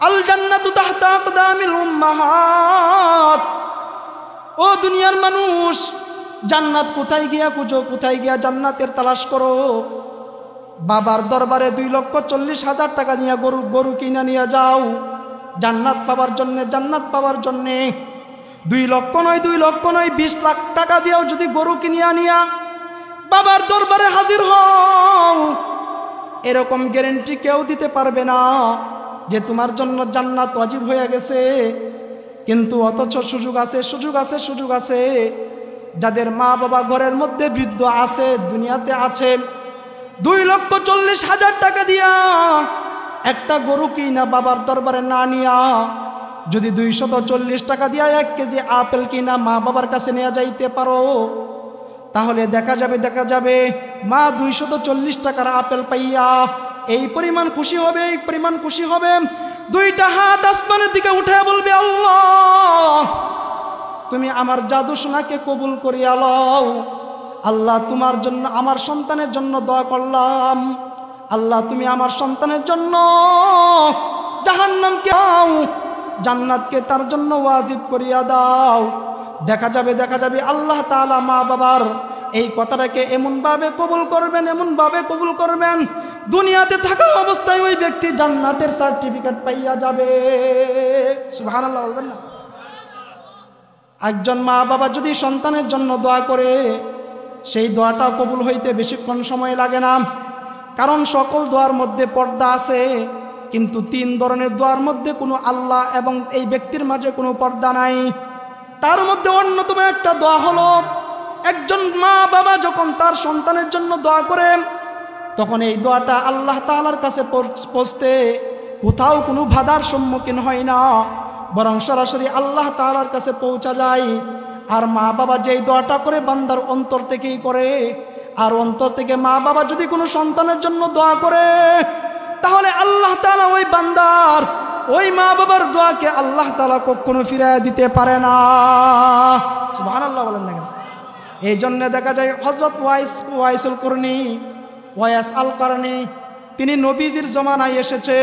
আল জান্নাতু তাহতা আকদামিল উম্মাহাত। ও দুনিয়ার মানুষ, জান্নাত কোথায় গিয়া খুঁজো, কোথায় গিয়া জান্নাতের তালাশ করো? বাবার দরবারে 2,40,000 টাকা নিয়ে গরু কিনা নিয়ে যাও জান্নাত পাওয়ার জন্যে, জান্নাত পাওয়ার জন্যে। 2 লক্ষ নয়, 2 লক্ষ নয়, 20 লাখ টাকা দিয়েও যদি গরু কিনে আনিয়া বাবার দরবারে হাজির হও, এরকম গ্যারেন্টি কেউ দিতে পারবে না যে তোমার জন্য জান্নাত ওয়াজিব হয়ে গেছে। কিন্তু অথচ সুযোগ আছে, সুযোগ আছে, সুযোগ আছে। যাদের মা বাবা ঘরের মধ্যে বৃদ্ধ আছে, দুনিয়াতে আছে, 2,40,000 টাকা দিয়া একটা গরু কিনা বাবার দরবারে না নিয়া যদি 240 টাকা দিয়া 1 কেজি আপেল কিনা মা বাবার কাছে নিয়ে যাইতে পারো, তাহলে দেখা যাবে মা 240 টাকার আপেল পাইয়া এই পরিমাণ খুশি হবে, এই পরিমাণ খুশি হবে, 2টা হাত আসমানের দিকে উঠে বলবে, আল্লাহ তুমি আমার জাদু সোনাকে কবুল করিয়া লও। আল্লাহ তোমার জন্য, আমার সন্তানের জন্য দোয়া করলাম, আল্লাহ তুমি আমার সন্তানের জন্য জাহান্নামকে জান্নাতকে তার জন্য ওয়াজিব করিয়া দাও। দেখা যাবে আল্লাহ তাআলা মা বাবার এই কথাটাকে এমনভাবে কবুল করবেন, এমনভাবে কবুল করবেন, দুনিয়াতে থাকা অবস্থায় ওই ব্যক্তি জান্নাতের সার্টিফিকেট পাইয়া যাবে। সুবহানাল্লাহ বলবেন না? একজন মা বাবা যদি সন্তানের জন্য দোয়া করে, সেই দোয়াটা কবুল হইতে বেশিক্ষণ সময় লাগে না। কারণ সকল দোয়ার মধ্যে পর্দা আছে, কিন্তু 3 ধরনের দোয়ার মধ্যে কোনো আল্লাহ এবং এই ব্যক্তির মাঝে কোনো পর্দা নাই। তার মধ্যে অন্যতম একটা দোয়া হলো, একজন মা বাবা যখন তার সন্তানের জন্য দোয়া করে, তখন এই দোয়াটা আল্লাহ তাআলার কাছে পৌঁছতে কোথাও কোনো বাধার সম্মুখীন হয় না, বরং সরাসরি আল্লাহ তাআলার কাছে পৌঁছা যায়। আর মা বাবা যেই দোয়াটা করে বান্দার অন্তর থেকেই করে, আর অন্তর থেকে মা বাবা যদি কোনো সন্তানের জন্য দোয়া করে, তাহলে আল্লাহ তাআলা ওই বান্দার, ওই মা বাবার দোয়াকে আল্লাহ তাআলা কখনো ফিরিয়ে দিতে পারে না। সুবহানাল্লাহ বলেন না কেন? এই জন্য দেখা যায় হযরত ওয়াইসুল কুরনি, ওয়াইস আল কারনি, তিনি নবীজির জমানায় এসেছে।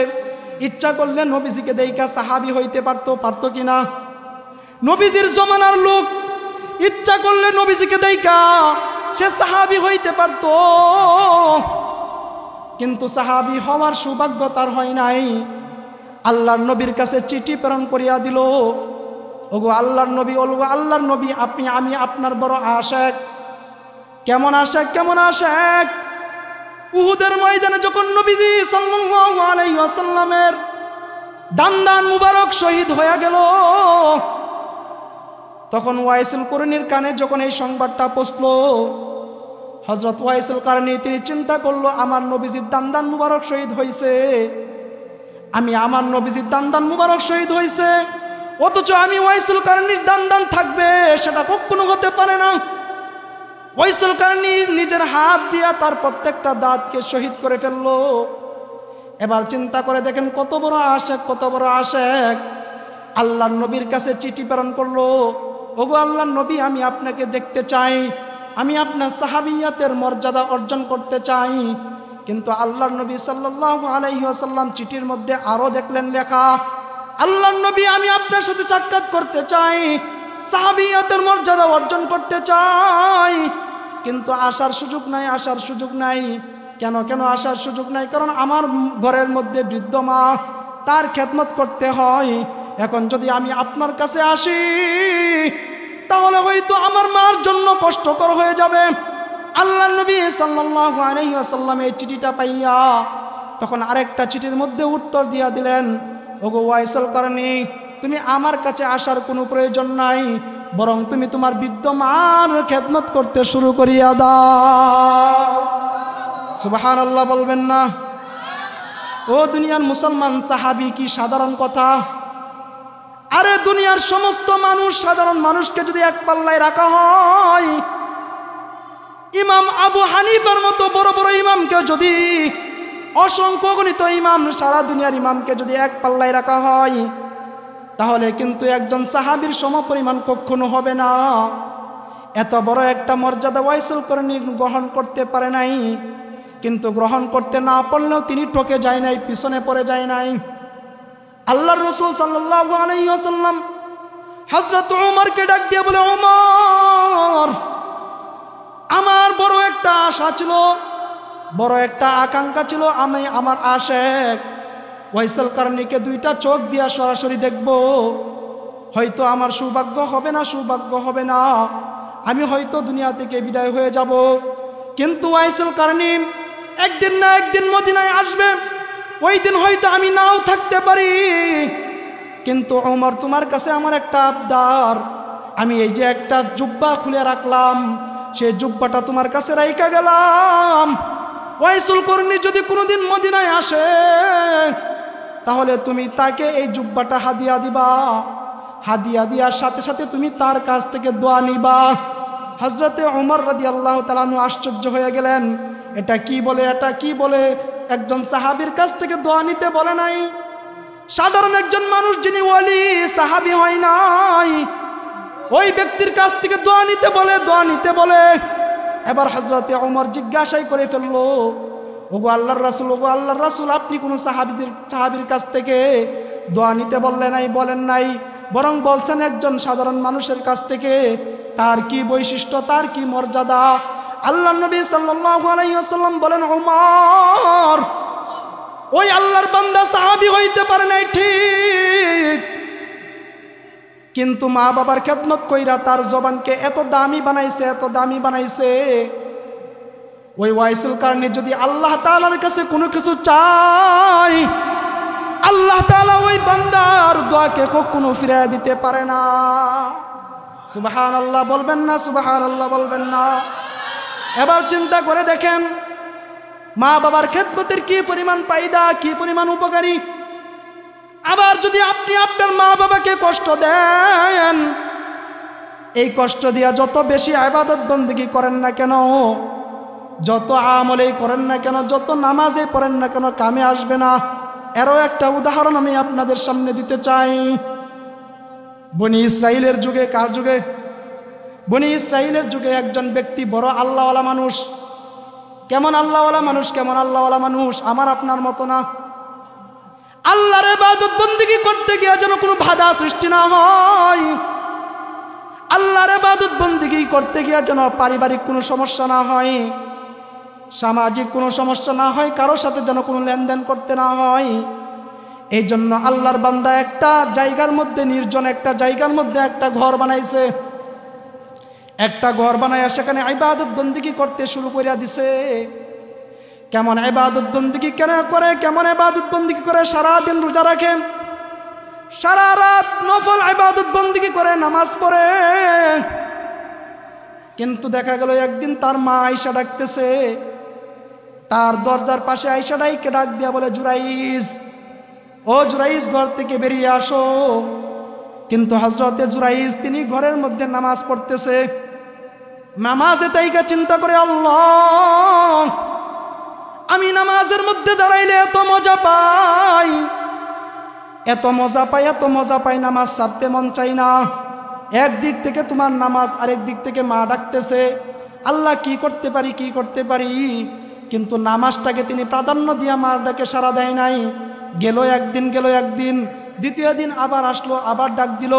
ইচ্ছা করলে নবীজিকে দেইখা সাহাবী হইতে পারতো কিনা? নবীজির জমানার লোক ইচ্ছা করলে নবীজিকে দেইখা সে সাহাবী হইতে পারতো, কিন্তু সাহাবী হওয়ার সৌভাগ্য তার হয় নাই। আল্লাহর নবীর কাছে চিঠি প্রেরণ করিয়া দিল, ওগো আল্লাহর নবী, ওগো আল্লাহর নবী, আমি আপনার বড় আশিক। কেমন আশিক, কেমন আশিক? উহুদের ময়দানে যখন নবীজি সাল্লাল্লাহু আলাইহি ওয়াসাল্লামের দান্দান মুবারক শহীদ হয়ে গেল, তখন ওয়াইসুল কুরনির কানে যখন এই সংবাদটা পৌঁছলো, হযরত ওয়াইসুল কারনি তিনি চিন্তা করলো, আমার নবীজির দান্দান মুবারক শহীদ হয়েছে, আমার নবীজির দান্দান মুবারক শহীদ হয়েছে, অথচ আমি ওয়াইসুল কারনির দান্দান থাকবে, সেটা কখনো হতে পারে না। ওয়াইসুল কারনি নিজের হাত দিয়া তার প্রত্যেকটা দাঁতকে শহীদ করে ফেললো। এবার চিন্তা করে দেখেন কত বড় আশিক, কত বড় আশিক। আল্লাহর নবীর কাছে চিঠি প্রেরণ করলো, ওগো আল্লাহর নবী, আমি আপনাকে দেখতে চাই, আমি আপনার সাহাবিয়াতের মর্যাদা অর্জন করতে চাই। কিন্তু আল্লাহর নবী সাল্লাল্লাহু আলাইহি ওয়াসাল্লাম চিঠির মধ্যে আরো দেখলেন লেখা, আল্লাহর নবী, আমি আপনার সাথে সাক্ষাৎ করতে চাই, সাহাবিয়াতের মর্যাদা অর্জন করতে চাই, কিন্তু আসার সুযোগ নাই, আসার সুযোগ নাই। কেন কেন আসার সুযোগ নাই? কারণ আমার ঘরের মধ্যে বৃদ্ধ মা, তার খেদমত করতে হয়। এখন যদি আমি আপনার কাছে আসি তাহলে হয়তো আমার মার জন্য কষ্টকর হয়ে যাবে। আল্লাহর নবী সাল্লাল্লাহু আলাইহি ওয়াসাল্লাম এই চিঠিটা পাইয়া তখন আরেকটা চিঠির মধ্যে উত্তর দিয়া দিলেন, ওগো ওয়াইসুল কারনী, তুমি আমার কাছে আসার কোনো প্রয়োজন নাই, বরং তুমি তোমার বৃদ্ধ মার খেদমত করতে শুরু করিয়া দাও। সুবহানাল্লাহ বলবেন না? ও দুনিয়ার মুসলমান, সাহাবী কি সাধারণ কথা? আরে দুনিয়ার সমস্ত মানুষ, সাধারণ মানুষকে যদি এক পাল্লায় রাখা হয়, ইমাম আবু হানিফার মতো বড় বড় ইমামকে যদি, অসংখ্য গণিত ইমাম, সারা দুনিয়ার ইমামকে যদি এক পাল্লায় রাখা হয়, তাহলে কিন্তু একজন সাহাবীর সমপরিমাণ কখনো হবে না। এত বড় একটা মর্যাদা ওয়াইসুল কারনী গ্রহণ করতে পারে নাই, কিন্তু গ্রহণ করতে না পারলেও তিনি ঠকে যায় নাই, পিছনে পড়ে যায় নাই। আল্লাহর রাসূল সাল্লাল্লাহু আলাইহি ওয়াসাল্লাম হযরত ওমরকে ডাক দিয়ে বলে, ওমর, আমার বড় একটা আশা ছিল, বড় একটা আকাঙ্ক্ষা ছিল, আমি আমার আশেক ওয়াইসুল কারনীকে দুইটা চোখ দিয়া সরাসরি দেখব। হয়তো আমার সৌভাগ্য হবে না, সৌভাগ্য হবে না, আমি হয়তো দুনিয়া থেকে বিদায় হয়ে যাব, কিন্তু ওয়াইসুল কারনী একদিন না একদিন মদিনায় আসবে, ওই দিন হয়তো আমি নাও থাকতে পারি। কিন্তু ওমর, তোমার কাছে আমার একটা আবদার, আমি এই যে একটা জুব্বা খুলে রাখলাম, সেই জুব্বাটা তোমার কাছে রাইখা গেলাম। ওয়াইসুল কারনী যদি কোনোদিন মদিনায় আসে তাহলে তুমি তাকে এই জুব্বাটা হাদিয়া দিবা, হাদিয়া দেওয়ার সাথে সাথে তুমি তার কাছ থেকে দোয়া নিবা। হযরতে ওমর রাদিয়াল্লাহু তাআলা আনহু আশ্চর্য হয়ে গেলেন, এটা কি বলে, এটা কি বলে? একজন সাহাবীর কাছ থেকে দোয়া নিতে বলে নাই, সাধারণ একজন মানুষ যিনি ওয়ালি, সাহাবী হয় নাই, ওই ব্যক্তির কাছ থেকে দোয়া নিতে বলে, দোয়া নিতে বলে। এবার হযরতে ওমর জিজ্ঞাসাই করে ফেললো, ওগো আল্লাহর রাসূল, ওগো আল্লাহর রাসূল, আপনি কোন সাহাবীর কাছ থেকে দোয়া নিতে বললেন নাই, বলেন নাই, বরং বলছেন একজন সাধারণ মানুষের কাছ থেকে। তার কি বৈশিষ্ট্য, তার কি মর্যাদা? আল্লাহর নবী সাল্লাল্লাহু আলাইহি ওয়াসাল্লাম বলেন, ওমর, ওই আল্লাহর বান্দা সাহাবী হইতে পারে নাই ঠিক, কিন্তু মা বাবার খেদমত কইরা তার জবানকে এত দামি বানাইছে, এত দামি বানাইছে। ওই ওয়াইসুল কারনী যদি আল্লাহ তাআলার কাছে কোনো কিছু চায়, আল্লাহ তাআলা ওই বান্দার দোয়াকে কখনো ফিরিয়ে দিতে পারে না। সুবহানাল্লাহ বলবেন না? সুবহানাল্লাহ বলবেন না? এবার চিন্তা করে দেখেন, মা বাবার খেদমতের কি পরিমাণ ফায়দা, কি পরিমাণ উপকারী। আবার যদি আপনি আপনার মা বাবাকে কষ্ট দেন, এই কষ্ট দিয়া যত বেশি ইবাদত বন্দেগী করেন না কেন, যত আমলেই করেন না কেন, যত নামাজে পড়েন না কেন, কামে আসবে না। এরও একটা উদাহরণ আমি আপনাদের সামনে দিতে চাই। বনি ইসরাইলের যুগে, কার যুগে? বনি ইসরাইলের যুগে একজন ব্যক্তি বড় আল্লাহওয়ালা মানুষ। কেমন আল্লাহওয়ালা মানুষ? কেমন আল্লাহওয়ালা মানুষ? আমার আপনার মতো না। আল্লাহর ইবাদত বন্দেগী করতে গিয়ে যেন কোনো বাধা সৃষ্টি না হয়, আল্লাহর ইবাদত বন্দেগী করতে গিয়ে যেন পারিবারিক কোনো সমস্যা না হয়, সামাজিক কোনো সমস্যা না হয়, কারোর সাথে যেন কোনো লেনদেন করতে না হয়। এই জন্য আল্লাহর বান্দা একটা জায়গার মধ্যে, নির্জন একটা জায়গার মধ্যে একটা ঘর বানাইছে। একটা ঘর বানাইয়া সেখানে ইবাদত বন্দেগী করতে শুরু করে দিছে। কেমন ইবাদত বন্দেগী কেন করে, কেমন ইবাদত বন্দেগী করে? সারা দিন রোজা রাখে, সারা রাত নফল ইবাদত বন্দেগী করে, নামাজ পড়ে। কিন্তু দেখা গেল একদিন তার মা আয়েশা ডাকতেছে, তার দরজার পাশে আয়েশা ডাক দিয়া বলে, জুরাইজ, ও জুরাইজ, ঘর থেকে বেরিয়ে আসো। কিন্তু হযরতে জুরাইজ তিনি ঘরের মধ্যে নামাজ পড়তেছে। নামাজে তাইকা চিন্তা করে, আল্লাহ, আমি নামাজের মধ্যে দাঁড়াইলে এত মজা পাই, এত মজা পাই, এত মজা পাই, নামাজ ছাড়তে মন চাই না। একদিক থেকে তোমার নামাজ, আরেক দিক থেকে মা ডাকতেছে। আল্লাহ কি করতে পারি, কি করতে পারি, কিন্তু নামাজটাকে তিনি প্রাধান্য দিয়ে মার ডাকে সাড়া দেয় নাই। গেল একদিন, দ্বিতীয় দিন আবার আসলো, আবার ডাক দিল,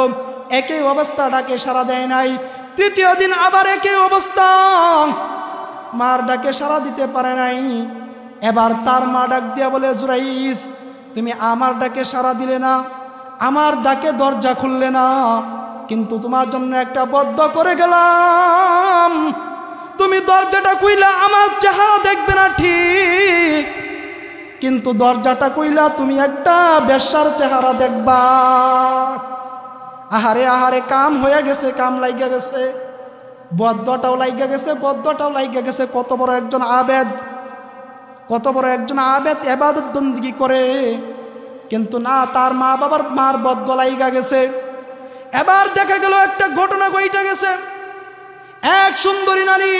একই অবস্থা, ডাকে সাড়া দেয় নাই। তৃতীয় দিন আবার একই অবস্থা, মার ডাকে সাড়া দিতে পারে নাই। এবার তার মা ডাক দিয়া বলে, জুরাইস তুমি আমার ডাকে সাড়া দিলে না, আমার ডাকে দরজা খুললে না, কিন্তু তোমার জন্য একটা বদ্ধ করে গেলাম, তুমি দরজাটা খুইলা আমার চেহারা দেখবে না ঠিক, কিন্তু দরজাটা খুইলা তুমি একটা বেশ্যার চেহারা দেখবা। আহারে আহারে, কাম হয়ে গেছে, কাম লাইগা গেছে, বদ্ধটাও লাইগা গেছে, বদ্ধটাও লাইগা গেছে। কত বড় একজন আবেদ, কত বড় একজন আবেদ, ইবাদত বন্দেগী করে, কিন্তু না, তার মা বাবার মার বদ্ধ লাইগা গেছে। এবার দেখা গেল একটা ঘটনা ঘটে গেছে। এক সুন্দরী নারী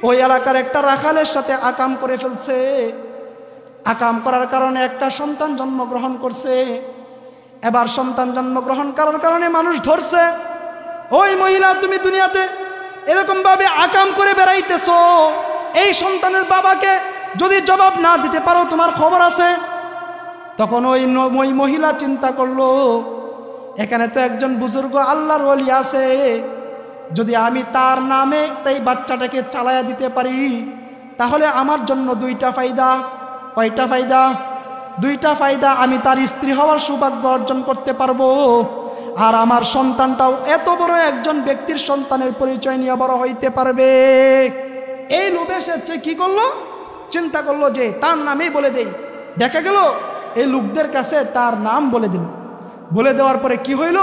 ওই এলাকার একটা রাখালের সাথে আকাম করে ফেলছে। আকাম করার কারণে একটা সন্তান জন্মগ্রহণ করছে। এবার সন্তান জন্মগ্রহণ করার কারণে মানুষ ধরছে, ওই মহিলা তুমি দুনিয়াতে এরকম ভাবে আকাম করে বেড়াইতেছো, এই সন্তানের বাবাকে যদি জবাব না দিতে পারো তোমার খবর আছে। তখন ওই মহিলা চিন্তা করলো, এখানে তো একজন বুজুর্গ আল্লাহর ওলি আছে, যদি আমি তার নামে এই বাচ্চাটাকে চালায়া দিতে পারি তাহলে আমার জন্য দুইটা ফায়দা। কয়টা ফায়দা? দুইটা ফায়দা। আমি তার স্ত্রী হওয়ার সৌভাগ্য অর্জন করতে পারবো, আর আমার সন্তানটাও এত বড় একজন ব্যক্তির সন্তানের পরিচয় নিয়ে বড় হইতে পারবে। এই লোভে সে কি করলো, চিন্তা করলো যে তার নামেই বলে দেই। দেখা গেল এই লোকদের কাছে তার নাম বলে দিল। বলে দেওয়ার পরে কি হইল,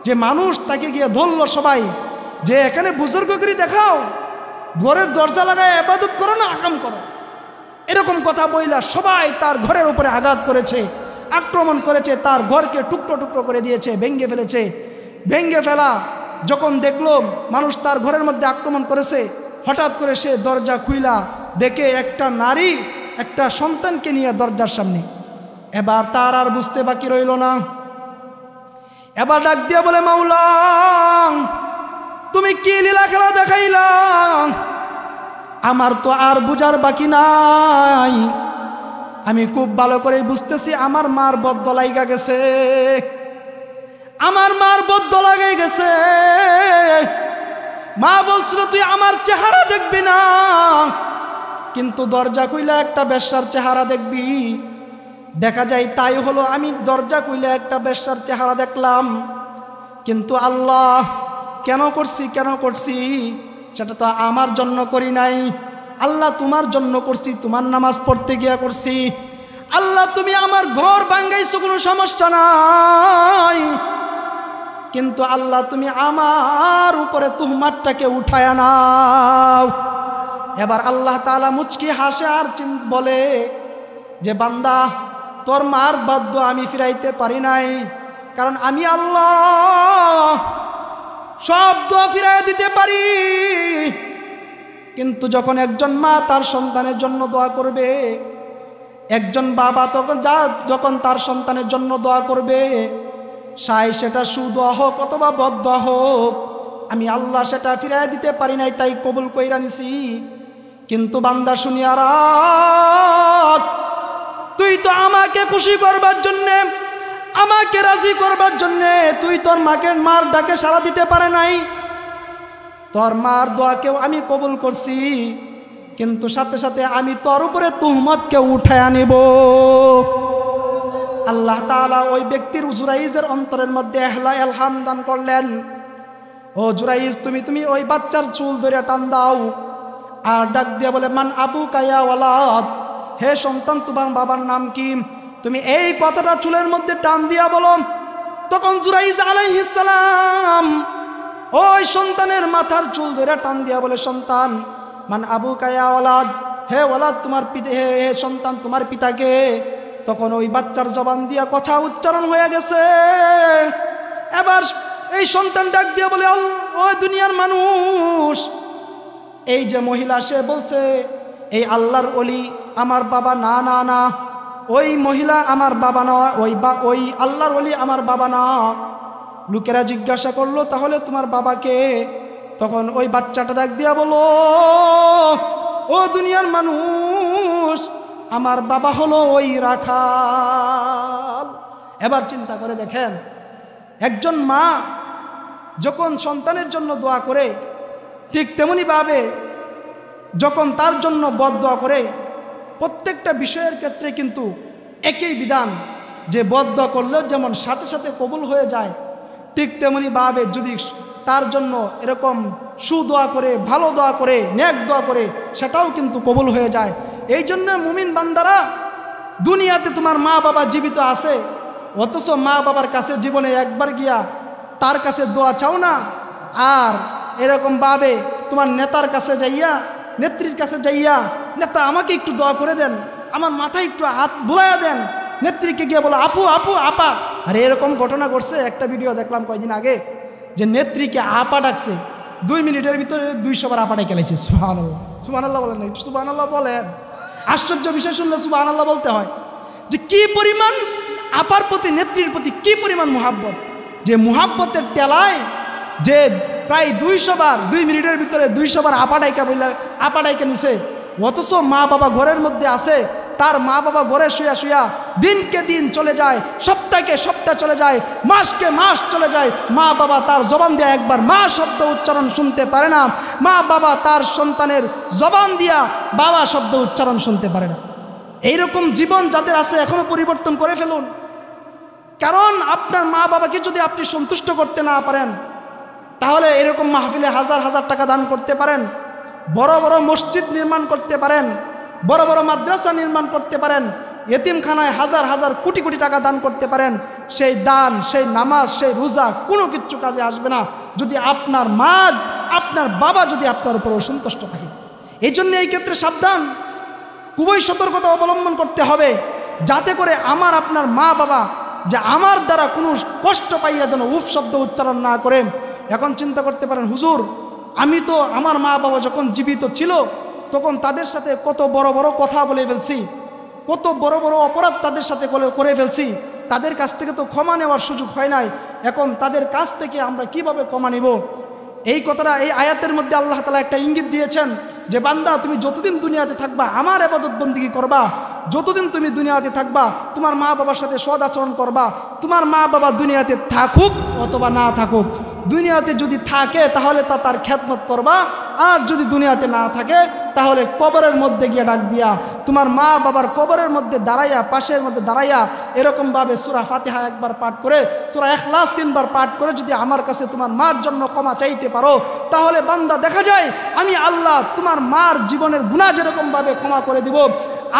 যে মানুষ তাকে গিয়ে ধরলো সবাই, যে এখানে বুজুর্গগিরি দেখাও, ঘরের দরজা লাগায় ইবাদত করো না আকাম করো, এরকম কথা বইলা সবাই তার ঘরের উপরে আঘাত করেছে, আক্রমণ করেছে, তার ঘরকে টুকরো টুকরো করে দিয়েছে, ভেঙ্গে ফেলেছে। ভেঙ্গে ফেলা যখন দেখলো মানুষ তার ঘরের মধ্যে আক্রমণ করেছে, হঠাৎ করে সে দরজা খুইলা দেখে একটা নারী একটা সন্তানকে নিয়ে দরজার সামনে। এবার তার আর বুঝতে বাকি রইল না। এবার ডাক দিয়া বলে, মাওলা তুমি কি লীলা খেলা দেখাইলা, আমার তো আর বুঝার বাকি নাই। আমি খুব ভালো করে বুঝতেছি আমার মার বদ্ধ লাইগা গেছে, আমার মার বদ্ধ লাগাই গেছে। মা বলছিল তুই আমার চেহারা দেখবি না, কিন্তু দরজা খুইলা একটা বেশ্যার চেহারা দেখবি। দেখা যায় তাই হলো, আমি দরজা খুইলা একটা বেশ্যার চেহারা দেখলাম। কিন্তু আল্লাহ কেন করছি সেটা তো আমার জন্য করি নাই, আল্লাহ তোমার জন্য করছি, তোমার নামাজ পড়তে গিয়া করছি। আল্লাহ তুমি আমার ঘর ভাঙ্গাইছো, কোনো সমস্যা নাই, কিন্তু আল্লাহ তুমি আমার উপরে তুহমাতটাকে উঠায়া নাও। এবার আল্লাহ তাআলা মুচকি হাসে আর বলে যে, বান্দা তোর মার বাদ্য আমি ফিরাইতে পারি নাই, কারণ আমি আল্লাহ সব দোয়া ফিরাইয়া দিতে পারি, কিন্তু যখন একজন মা তার সন্তানের জন্য দোয়া করবে, একজন বাবা যখন তার সন্তানের জন্য দোয়া করবে, সেটা সুদোয়া হোক অথবা বদদোয়া হোক, আমি আল্লাহ সেটা ফিরাইয়া দিতে পারি নাই, তাই কবুল কইরা নিছি। কিন্তু বান্দা শুনিয়া রাখ, তুই তো আমাকে খুশি করবার জন্যে, আমাকে রাজি করবার জন্যে তুই তোর মার ডাকে সাড়া দিতে পারে নাই। তোর মার দোয়াকেও আমি কবুল করছি, কিন্তু সাথে সাথে আমি তোর উপরে তুহমতকে উঠায় আনিব। আল্লাহ তাআলা ওই ব্যক্তির জুরাইজের অন্তরের মধ্যে এলহাম দান করলেন, ও জুরাইজ তুমি ওই বাচ্চার চুল ধরে টান দাও, আর ডাক দিয়ে বলে, মান আবু কায়া ওয়ালাদ, হে সন্তান তোমার বাবার নাম কি? তুমি এই কথাটা চুলের মধ্যে টান দিয়া বলো। তখন জুরাইজ আলাইহিস সালাম ওই সন্তানের মাথার চুল ধরে টান দিয়া বলে, সন্তান মান আবু কায়া ওয়ালাদ, হে ওয়ালাদ তোমার পিতা, হে সন্তান তোমার পিতাকে। তখন ওই বাচ্চার জবান দিয়া কথা উচ্চারণ হয়ে গেছে। এবার এই সন্তান ডাক দিয়া বলে, ও দুনিয়ার মানুষ, এই যে মহিলা সে বলছে এই আল্লাহর ওলি আমার বাবা, না না না, ওই মহিলা আমার বাবা না, ওই আল্লাহর ওলি আমার বাবা না। লোকেরা জিজ্ঞাসা করলো, তাহলে তোমার বাবাকে? তখন ওই বাচ্চাটা ডাক দিয়া বলো, ও দুনিয়ার মানুষ, আমার বাবা হলো ওই রাখাল। এবার চিন্তা করে দেখেন, একজন মা যখন সন্তানের জন্য দোয়া করে, ঠিক তেমনিভাবে যখন তার জন্য বদদোয়া করে, প্রত্যেকটা বিষয়ের ক্ষেত্রে কিন্তু একই বিধান, যে বদদোয়া করলেও যেমন সাথে সাথে কবুল হয়ে যায়, ঠিক তেমনিভাবে যদি তার জন্য এরকম সুদোয়া করে, ভালো দোয়া করে, নেক দোয়া করে, সেটাও কিন্তু কবুল হয়ে যায়। এই জন্য মুমিন বান্দারা, দুনিয়াতে তোমার মা বাবা জীবিত আছে, অথচ মা বাবার কাছে জীবনে একবার গিয়া তার কাছে দোয়া চাও না, আর এরকমভাবে তোমার নেতার কাছে যাইয়া, নেত্রীর কাছে যাইয়া, নেতা আমাকে একটু দোয়া করে দেন, আমার মাথায় একটু হাত বুলাইয়া দেন, নেত্রীকে গিয়ে বলো আপু আপু আপা। আর এরকম ঘটনা ঘটছে, একটা ভিডিও দেখলাম কয়েকদিন আগে, যে নেত্রীকে আপা ডাকছে, 2 মিনিটের ভিতরে 200 বার আপা ডেকে লাইছে। সুবহানাল্লাহ, সুবহানাল্লাহ বলেন, একটু সুবহানাল্লাহ বলেন। আশ্চর্য বিষয় শুনলে সুবহানাল্লাহ বলতে হয়, যে কি পরিমাণ আপার প্রতি, নেত্রীর প্রতি কি পরিমাণ মুহাব্বত, যে মুহাব্বতের টেলায় যে প্রায় 200 বার 2 মিনিটের ভিতরে 200 বার আপা ডাইকা নিছে। অথচ মা বাবা ঘরের মধ্যে আছে, তার মা বাবা ঘরে শুয়া শুয়া দিনকে দিন চলে যায়, সপ্তাহকে সপ্তাহ চলে যায়, মাসকে মাস চলে যায়, মা বাবা তার জবান দিয়ে একবার মা শব্দ উচ্চারণ শুনতে পারে না, মা বাবা তার সন্তানের জবান দিয়া বাবা শব্দ উচ্চারণ শুনতে পারে না। এইরকম জীবন যাদের আছে, এখনো পরিবর্তন করে ফেলুন। কারণ আপনার মা বাবাকে যদি আপনি সন্তুষ্ট করতে না পারেন, তাহলে এরকম মাহফিলে হাজার হাজার টাকা দান করতে পারেন, বড় বড় মসজিদ নির্মাণ করতে পারেন, বড় বড় মাদ্রাসা নির্মাণ করতে পারেন, এতিমখানায় হাজার হাজার কোটি কোটি টাকা দান করতে পারেন। সেই দান, সেই নামাজ, সেই রোজা কোনো কিছু কাজে আসবে না যদি আপনার মা, আপনার বাবা যদি আপনার উপর অসন্তুষ্ট থাকে। এই জন্য এই ক্ষেত্রে সাবধান, খুবই সতর্কতা অবলম্বন করতে হবে, যাতে করে আমার আপনার মা বাবা যে আমার দ্বারা কোনো কষ্ট পাইয়া যেন উফ শব্দ উচ্চারণ না করে। এখন চিন্তা করতে পারেন, হুজুর আমি তো আমার মা বাবা যখন জীবিত ছিল তখন তাদের সাথে কত বড় বড় কথা বলে ফেলছি, কত বড় বড় অপরাধ তাদের সাথে করে ফেলছি, তাদের কাছ থেকে তো ক্ষমা নেওয়ার সুযোগ হয় নাই, এখন তাদের কাছ থেকে আমরা কিভাবে ক্ষমা নিব? এই কথাটা এই আয়াতের মধ্যে আল্লাহ তাআলা একটা ইঙ্গিত দিয়েছেন, যে বান্দা তুমি যতদিন দুনিয়াতে থাকবা আমার ইবাদত বন্দেগী করবা, যতদিন তুমি দুনিয়াতে থাকবা তোমার মা বাবার সাথে সৎ আচরণ করবা। তোমার মা বাবা দুনিয়াতে থাকুক অথবা না থাকুক, দুনিয়াতে যদি থাকে তাহলে তার খেদমত করবা, আর যদি দুনিয়াতে না থাকে তাহলে কবরের মধ্যে গিয়ে ডাক দিয়া, তোমার মা বাবার কবরের মধ্যে দাঁড়াইয়া, পাশের মধ্যে দাঁড়াইয়া এরকমভাবে সূরা ফাতিহা একবার পাঠ করে, সূরা ইখলাস 3 বার পাঠ করে যদি আমার কাছে তোমার মার জন্য ক্ষমা চাইতে পারো, তাহলে বান্দা দেখা যায় আমি আল্লাহ তোমার মার জীবনের গুনাহ যেরকমভাবে ক্ষমা করে দিব,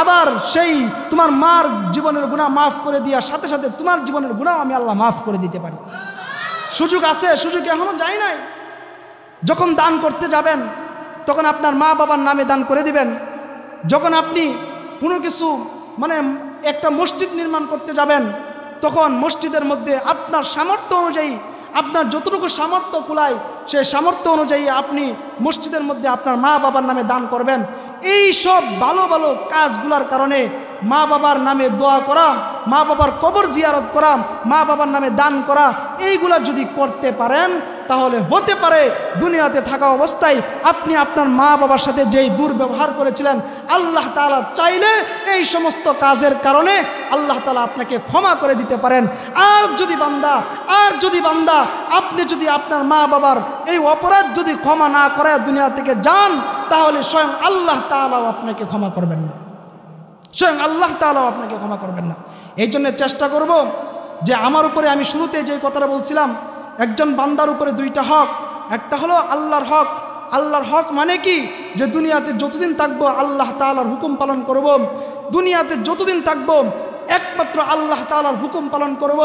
আবার সেই তোমার মার জীবনের গুনাহ মাফ করে দেওয়ার সাথে সাথে তোমার জীবনের গুনাহ আমি আল্লাহ মাফ করে দিতে পারি। সুযোগ আছে, সুযোগ এখনো যায় নাই। যখন দান করতে যাবেন তখন আপনার মা বাবার নামে দান করে দিবেন। যখন আপনি কোনো কিছু একটা মসজিদ নির্মাণ করতে যাবেন, তখন মসজিদের মধ্যে আপনার সামর্থ্য অনুযায়ী, আপনার যতটুকু সামর্থ্য কুলায় সেই সামর্থ্য অনুযায়ী আপনি মসজিদের মধ্যে আপনার মা বাবার নামে দান করবেন। এই সব ভালো ভালো কাজগুলোর কারণে মা বাবার নামে দোয়া করা, মা বাবার কবর জিয়ারত করা, মা বাবার নামে দান করা, এইগুলা যদি করতে পারেন তাহলে হতে পারে দুনিয়াতে থাকা অবস্থায় আপনি আপনার মা বাবার সাথে যেই দুর্ব্যবহার করেছিলেন, আল্লাহ তাআলা চাইলে এই সমস্ত কাজের কারণে আল্লাহ তাআলা আপনাকে ক্ষমা করে দিতে পারেন। আর যদি বান্দা আপনি যদি আপনার মা বাবার এই অপরাধ যদি ক্ষমা না করে দুনিয়া থেকে যান, তাহলে স্বয়ং আল্লাহ তাআলাও আপনাকে ক্ষমা করবেন না, স্বয়ং আল্লাহ তাআলাও আপনাকে ক্ষমা করবেন না। এই জন্য চেষ্টা করব যে আমার উপরে, আমি শুরুতে যে কথাটা বলছিলাম, একজন বান্দার উপরে 2টা হক। একটা হলো আল্লাহর হক। আল্লাহর হক মানে কি? যে দুনিয়াতে যতদিন থাকবো আল্লাহ তাআলার হুকুম পালন করব, দুনিয়াতে যতদিন থাকবো একমাত্র আল্লাহ তাআলার হুকুম পালন করব।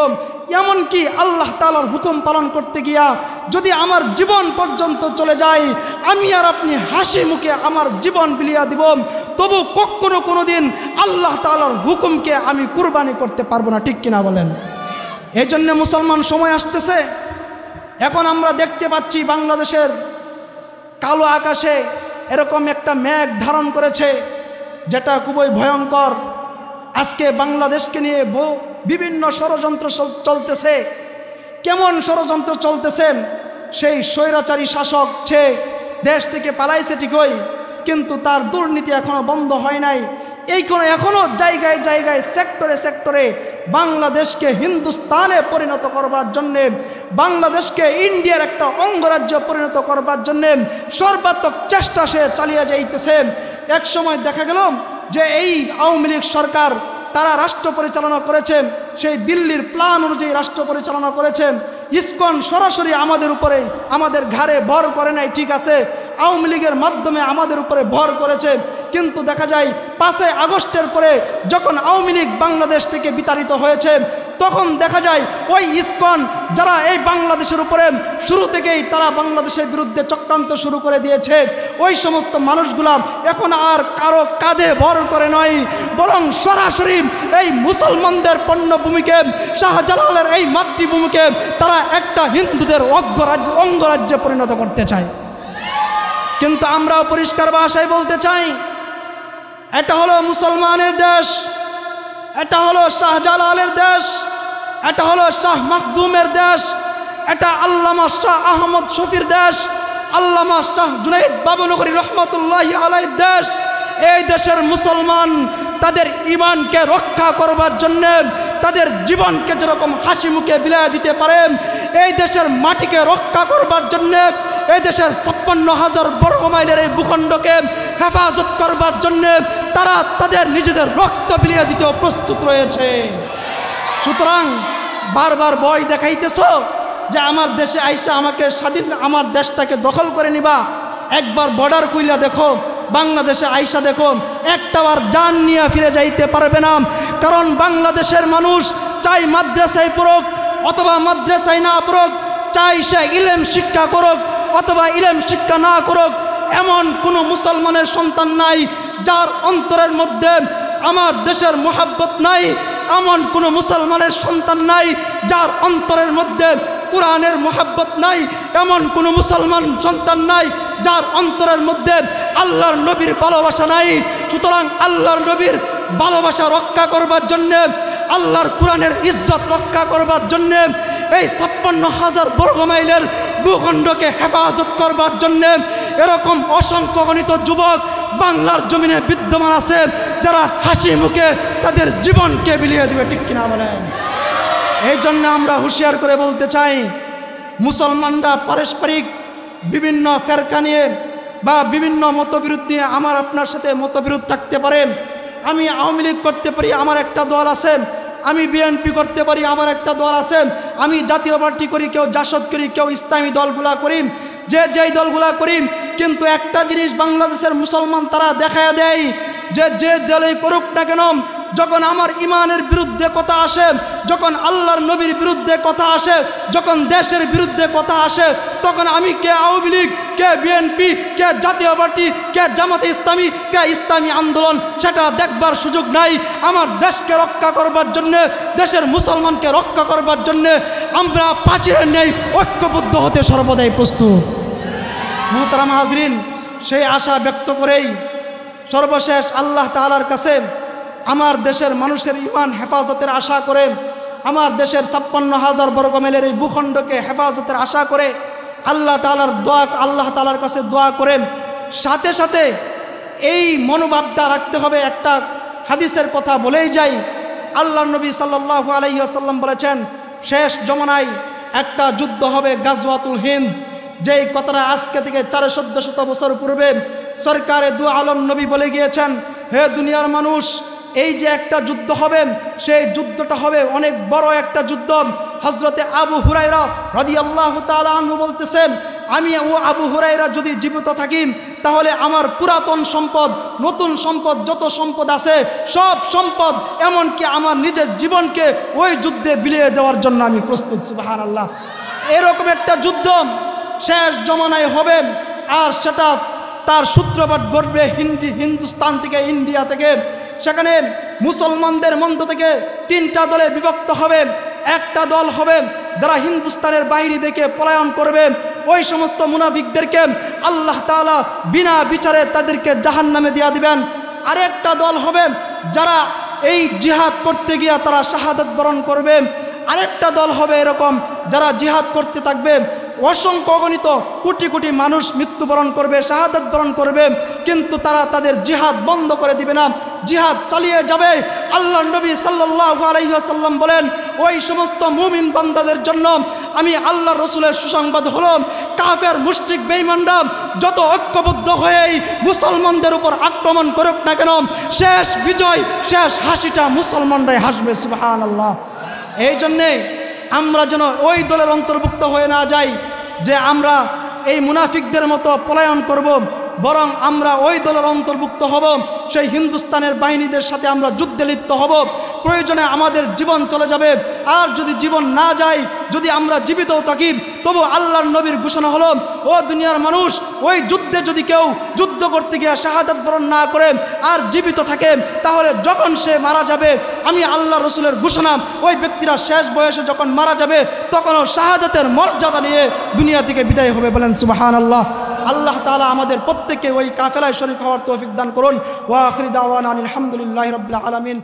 এমনকি আল্লাহ তাআলার হুকুম পালন করতে গিয়া যদি আমার জীবন পর্যন্ত চলে যায়, আমি আর আপনি হাসি মুখে আমার জীবন বিলিয়া দিব, তবু কখনো কোনোদিন আল্লাহ তাআলার হুকুমকে আমি কুরবানি করতে পারবো না। ঠিক কিনা বলেন? এই জন্য মুসলমান সময় আসতেছে, এখন আমরা দেখতে পাচ্ছি বাংলাদেশের কালো আকাশে এরকম একটা মেঘ ধারণ করেছে, যেটা খুবই ভয়ঙ্কর। আজকে বাংলাদেশকে নিয়ে বিভিন্ন ষড়যন্ত্র চলতেছে। কেমন ষড়যন্ত্র চলতেছে। সেই স্বৈরাচারী শাসক সে দেশ থেকে পালাইছে ঠিকই, কিন্তু তার দুর্নীতি এখনো বন্ধ হয় নাই। এখনো জায়গায় জায়গায় সেক্টরে সেক্টরে বাংলাদেশকে হিন্দুস্তানে পরিণত করবার জন্যে, বাংলাদেশকে ইন্ডিয়ার একটা অঙ্গরাজ্য পরিণত করবার জন্যে সর্বাত্মক চেষ্টা সে চালিয়ে যাইতেছে। এক সময় দেখা গেল যে এই আওয়ামী লীগ সরকার তারা রাষ্ট্র পরিচালনা করেছে, সেই দিল্লির প্ল্যান অনুযায়ী রাষ্ট্র পরিচালনা করেছে। ইসকন সরাসরি আমাদের উপরে, আমাদের ঘাড়ে ভর করে নাই, ঠিক আছে, আওয়ামী লীগের মাধ্যমে আমাদের উপরে ভর করেছে। কিন্তু দেখা যায় 5 আগস্টের পরে যখন আওয়ামী লীগ বাংলাদেশ থেকে বিতাড়িত হয়েছে, তখন দেখা যায় ওই ইসকন যারা এই বাংলাদেশের উপরে শুরু থেকেই তারা বাংলাদেশের বিরুদ্ধে চক্রান্ত শুরু করে দিয়েছে, ওই সমস্ত মানুষগুলা এখন আর কারো কাঁধে ভর করে নয়, বরং সরাসরি এই মুসলমানদের পণ্যভূমিকে, শাহজালালের এই মাতৃভূমিকে তারা একটা হিন্দুদের অঙ্গরাজ্যে পরিণত করতে চায়। কিন্তু আমরাও পরিষ্কার ভাষায় বলতে চাই, এটা হলো মুসলমানের দেশ, এটা হলো শাহজালালের দেশ, এটা হলো শাহ মাখদুমের দেশ, এটা আল্লামা শাহ আহমদ শফির দেশ, আল্লামা শাহ জুনাইদ বাবনগরী রহমতুল্লাহি আলাইহির দেশ। এই দেশের মুসলমান তাদের ঈমানকে রক্ষা করবার জন্য তাদের জীবনকে যেরকম হাসি মুখে বিলিয়ে দিতে পারে, এই দেশের মাটিকে রক্ষা করবার জন্য, এই দেশের 56,000 বর্গ মাইলের এই ভূখণ্ডকে হেফাজত করবার জন্য তারা তাদের নিজেদের রক্ত বিলিয়ে দিতেও প্রস্তুত রয়েছে। সুতরাং বারবার ভয় দেখাইতেছ যে আমার দেশে আইসা আমাকে স্বাধীন, আমার দেশটাকে দখল করে নিবা। একবার বর্ডার কইলা দেখো, বাংলাদেশে আইসা দেখো, একটাবার জান নিয়ে ফিরে যাইতে পারবে না। কারণ বাংলাদেশের মানুষ চাই মাদ্রাসায় পড়ুক অথবা মাদ্রাসায় না পড়ুক, চাই সে ইলম শিক্ষা করুক অথবা ইলম শিক্ষা না করুক, এমন কোনো মুসলমানের সন্তান নাই যার অন্তরের মধ্যে আমার দেশের মোহাব্বত নাই। এমন কোনো মুসলমানের সন্তান নাই যার অন্তরের মধ্যে কোরআনের মোহাব্বত নাই। এমন কোনো মুসলমান সন্তান নাই যার অন্তরের মধ্যে আল্লাহর নবীর ভালোবাসা নাই। সুতরাং আল্লাহর নবীর ভালোবাসা রক্ষা করবার জন্যে, আল্লাহর কোরআনের ইজ্জত রক্ষা করবার জন্যে, এই 56,000 বর্গ মাইলের ভূখণ্ডকে হেফাজত করবার জন্যে এরকম অসংখ্য গণিত যুবক বাংলার জমিনে বিদ্যমান আছে যারা হাসি মুখে তাদের জীবনকে বিলিয়ে দেবে, ঠিক কিনা বলেন? এই জন্য আমরা হুঁশিয়ার করে বলতে চাই, মুসলমানরা পারস্পরিক বিভিন্ন ফেরকা নিয়ে বা বিভিন্ন মতবিরোধ নিয়ে আমার আপনার সাথে মতবিরোধ থাকতে পারে। আমি আওয়ামী লীগ করতে পারি, আমার একটা দল আছে, আমি বিএনপি করতে পারি, আমার একটা দল আছে, আমি জাতীয় পার্টি করি, কেউ জাসদ করি, কেউ ইসলামী দলগুলা করি, যে যেই দলগুলা করি। কিন্তু একটা জিনিস বাংলাদেশের মুসলমান তারা দেখায় দেয় যে যে দলই করুক না কেন, যখন আমার ইমানের বিরুদ্ধে কথা আসে, যখন আল্লাহর নবীর বিরুদ্ধে কথা আসে, যখন দেশের বিরুদ্ধে কথা আসে, তখন আমি কে আওয়ামী লীগ, কে বিএনপি, কে জাতীয় পার্টি, কে জামাতে ইসলামী, কে ইসলামী আন্দোলন, সেটা দেখবার সুযোগ নাই। আমার দেশকে রক্ষা করবার জন্যে, দেশের মুসলমানকে রক্ষা করবার জন্যে আমরা প্রাচীরের ন্যায় ঐক্যবদ্ধ হতে সর্বদাই প্রস্তুত। মুহতারাম হাজরিন, সেই আশা ব্যক্ত করেই সর্বশেষ আল্লাহ তাআলার কাছে আমার দেশের মানুষের ঈমান হেফাজতের আশা করে, আমার দেশের 56,000 বর্গ মাইলের এই ভূখণ্ডকে হেফাজতের আশা করে আল্লাহ তাআলার কাছে দোয়া করে, সাথে সাথে এই মনোভাবটা রাখতে হবে। একটা হাদিসের কথা বলেই যাই, আল্লাহর নবী সাল্লাল্লাহু আলাইহি ওয়াসাল্লাম বলেছেন, শেষ জমানায় একটা যুদ্ধ হবে, গাজওয়াতুল হিন্দ। যেই কথাটা আজকে থেকে 400 বছর পূর্বে সরকারে দু আলম নবী বলে গিয়েছেন, হে দুনিয়ার মানুষ, এই যে একটা যুদ্ধ হবে, সেই যুদ্ধটা হবে অনেক বড় একটা যুদ্ধ। হযরতে আবু হুরায়রা রাদিয়াল্লাহু তাআলা আনহু বলতেছেন, আমি আবু হুরায়রা যদি জীবিত থাকি তাহলে আমার পুরাতন সম্পদ, নতুন সম্পদ, যত সম্পদ আছে সব সম্পদ, এমনকি আমার নিজের জীবনকে ওই যুদ্ধে বিলিয়ে দেওয়ার জন্য আমি প্রস্তুত। সুবহানাল্লাহ। এরকম একটা যুদ্ধ শেষ জমানায় হবে, আর সেটা তার সূত্রপাত ঘটবে হিন্দুস্তান থেকে, ইন্ডিয়া থেকে। সেখানে মুসলমানদের মধ্য থেকে 3টা দলে বিভক্ত হবে। একটা দল হবে যারা হিন্দুস্তানের বাইরে থেকে পলায়ন করবে, ওই সমস্ত মুনাফিকদেরকে আল্লাহ তাআলা বিনা বিচারে তাদেরকে জাহান্নামে দিয়ে দিবেন। আরেকটা দল হবে যারা এই জিহাদ করতে গিয়ে তারা শাহাদাত বরণ করবে। আরেকটা দল হবে এরকম যারা জিহাদ করতে থাকবে, অসংখ্য অগণিত কোটি কোটি মানুষ মৃত্যুবরণ করবে, শাহাদাত বরণ করবে, কিন্তু তারা তাদের জিহাদ বন্ধ করে দিবে না, জিহাদ চালিয়ে যাবে। আল্লাহর নবী সাল্লাল্লাহু আলাইহি ওয়াসাল্লাম বলেন, ওই সমস্ত মুমিন বান্দাদের জন্য আমি আল্লাহর রাসূলের সুসংবাদ হলো, কাফের মুশরিক বেঈমানরা যত ঐক্যবদ্ধ হয়েই মুসলমানদের উপর আক্রমণ করুক না কেন, শেষ বিজয়, শেষ হাসিটা মুসলমানরাই হাসবে। সুবহানাল্লাহ। এই জন্যে আমরা যেন ওই দলের অন্তর্ভুক্ত হয়ে না যাই যে আমরা এই মুনাফিকদের মতো পলায়ন করব, বরং আমরা ওই দলের অন্তর্ভুক্ত হব, সেই হিন্দুস্তানের বাহিনীদের সাথে আমরা যুদ্ধে লিপ্ত হব। প্রয়োজনে আমাদের জীবন চলে যাবে, আর যদি জীবন না যায়, যদি আমরা জীবিতও থাকি, তবু আল্লাহর নবীর ঘোষণা হলো, ও দুনিয়ার মানুষ, ওই যুদ্ধে যদি কেউ যুদ্ধ করতে গিয়ে শাহাদাত বরণ না করে আর জীবিত থাকে, তাহলে যখন সে মারা যাবে, আমি আল্লাহ রসুলের ঘোষণা, ওই ব্যক্তিরা শেষ বয়সে যখন মারা যাবে তখনও শাহাদাতের মর্যাদা নিয়ে দুনিয়া থেকে বিদায় হবে। বলেন সুবহানাল্লাহ। আল্লাহ তাআলা আমাদের প্রত্যেককে ওই কাফেলায় শরীক হওয়ার তৌফিক দান করুন। ওয়া আখিরু দাওয়ানা আলহামদুলিল্লাহি রাব্বিল আলামিন।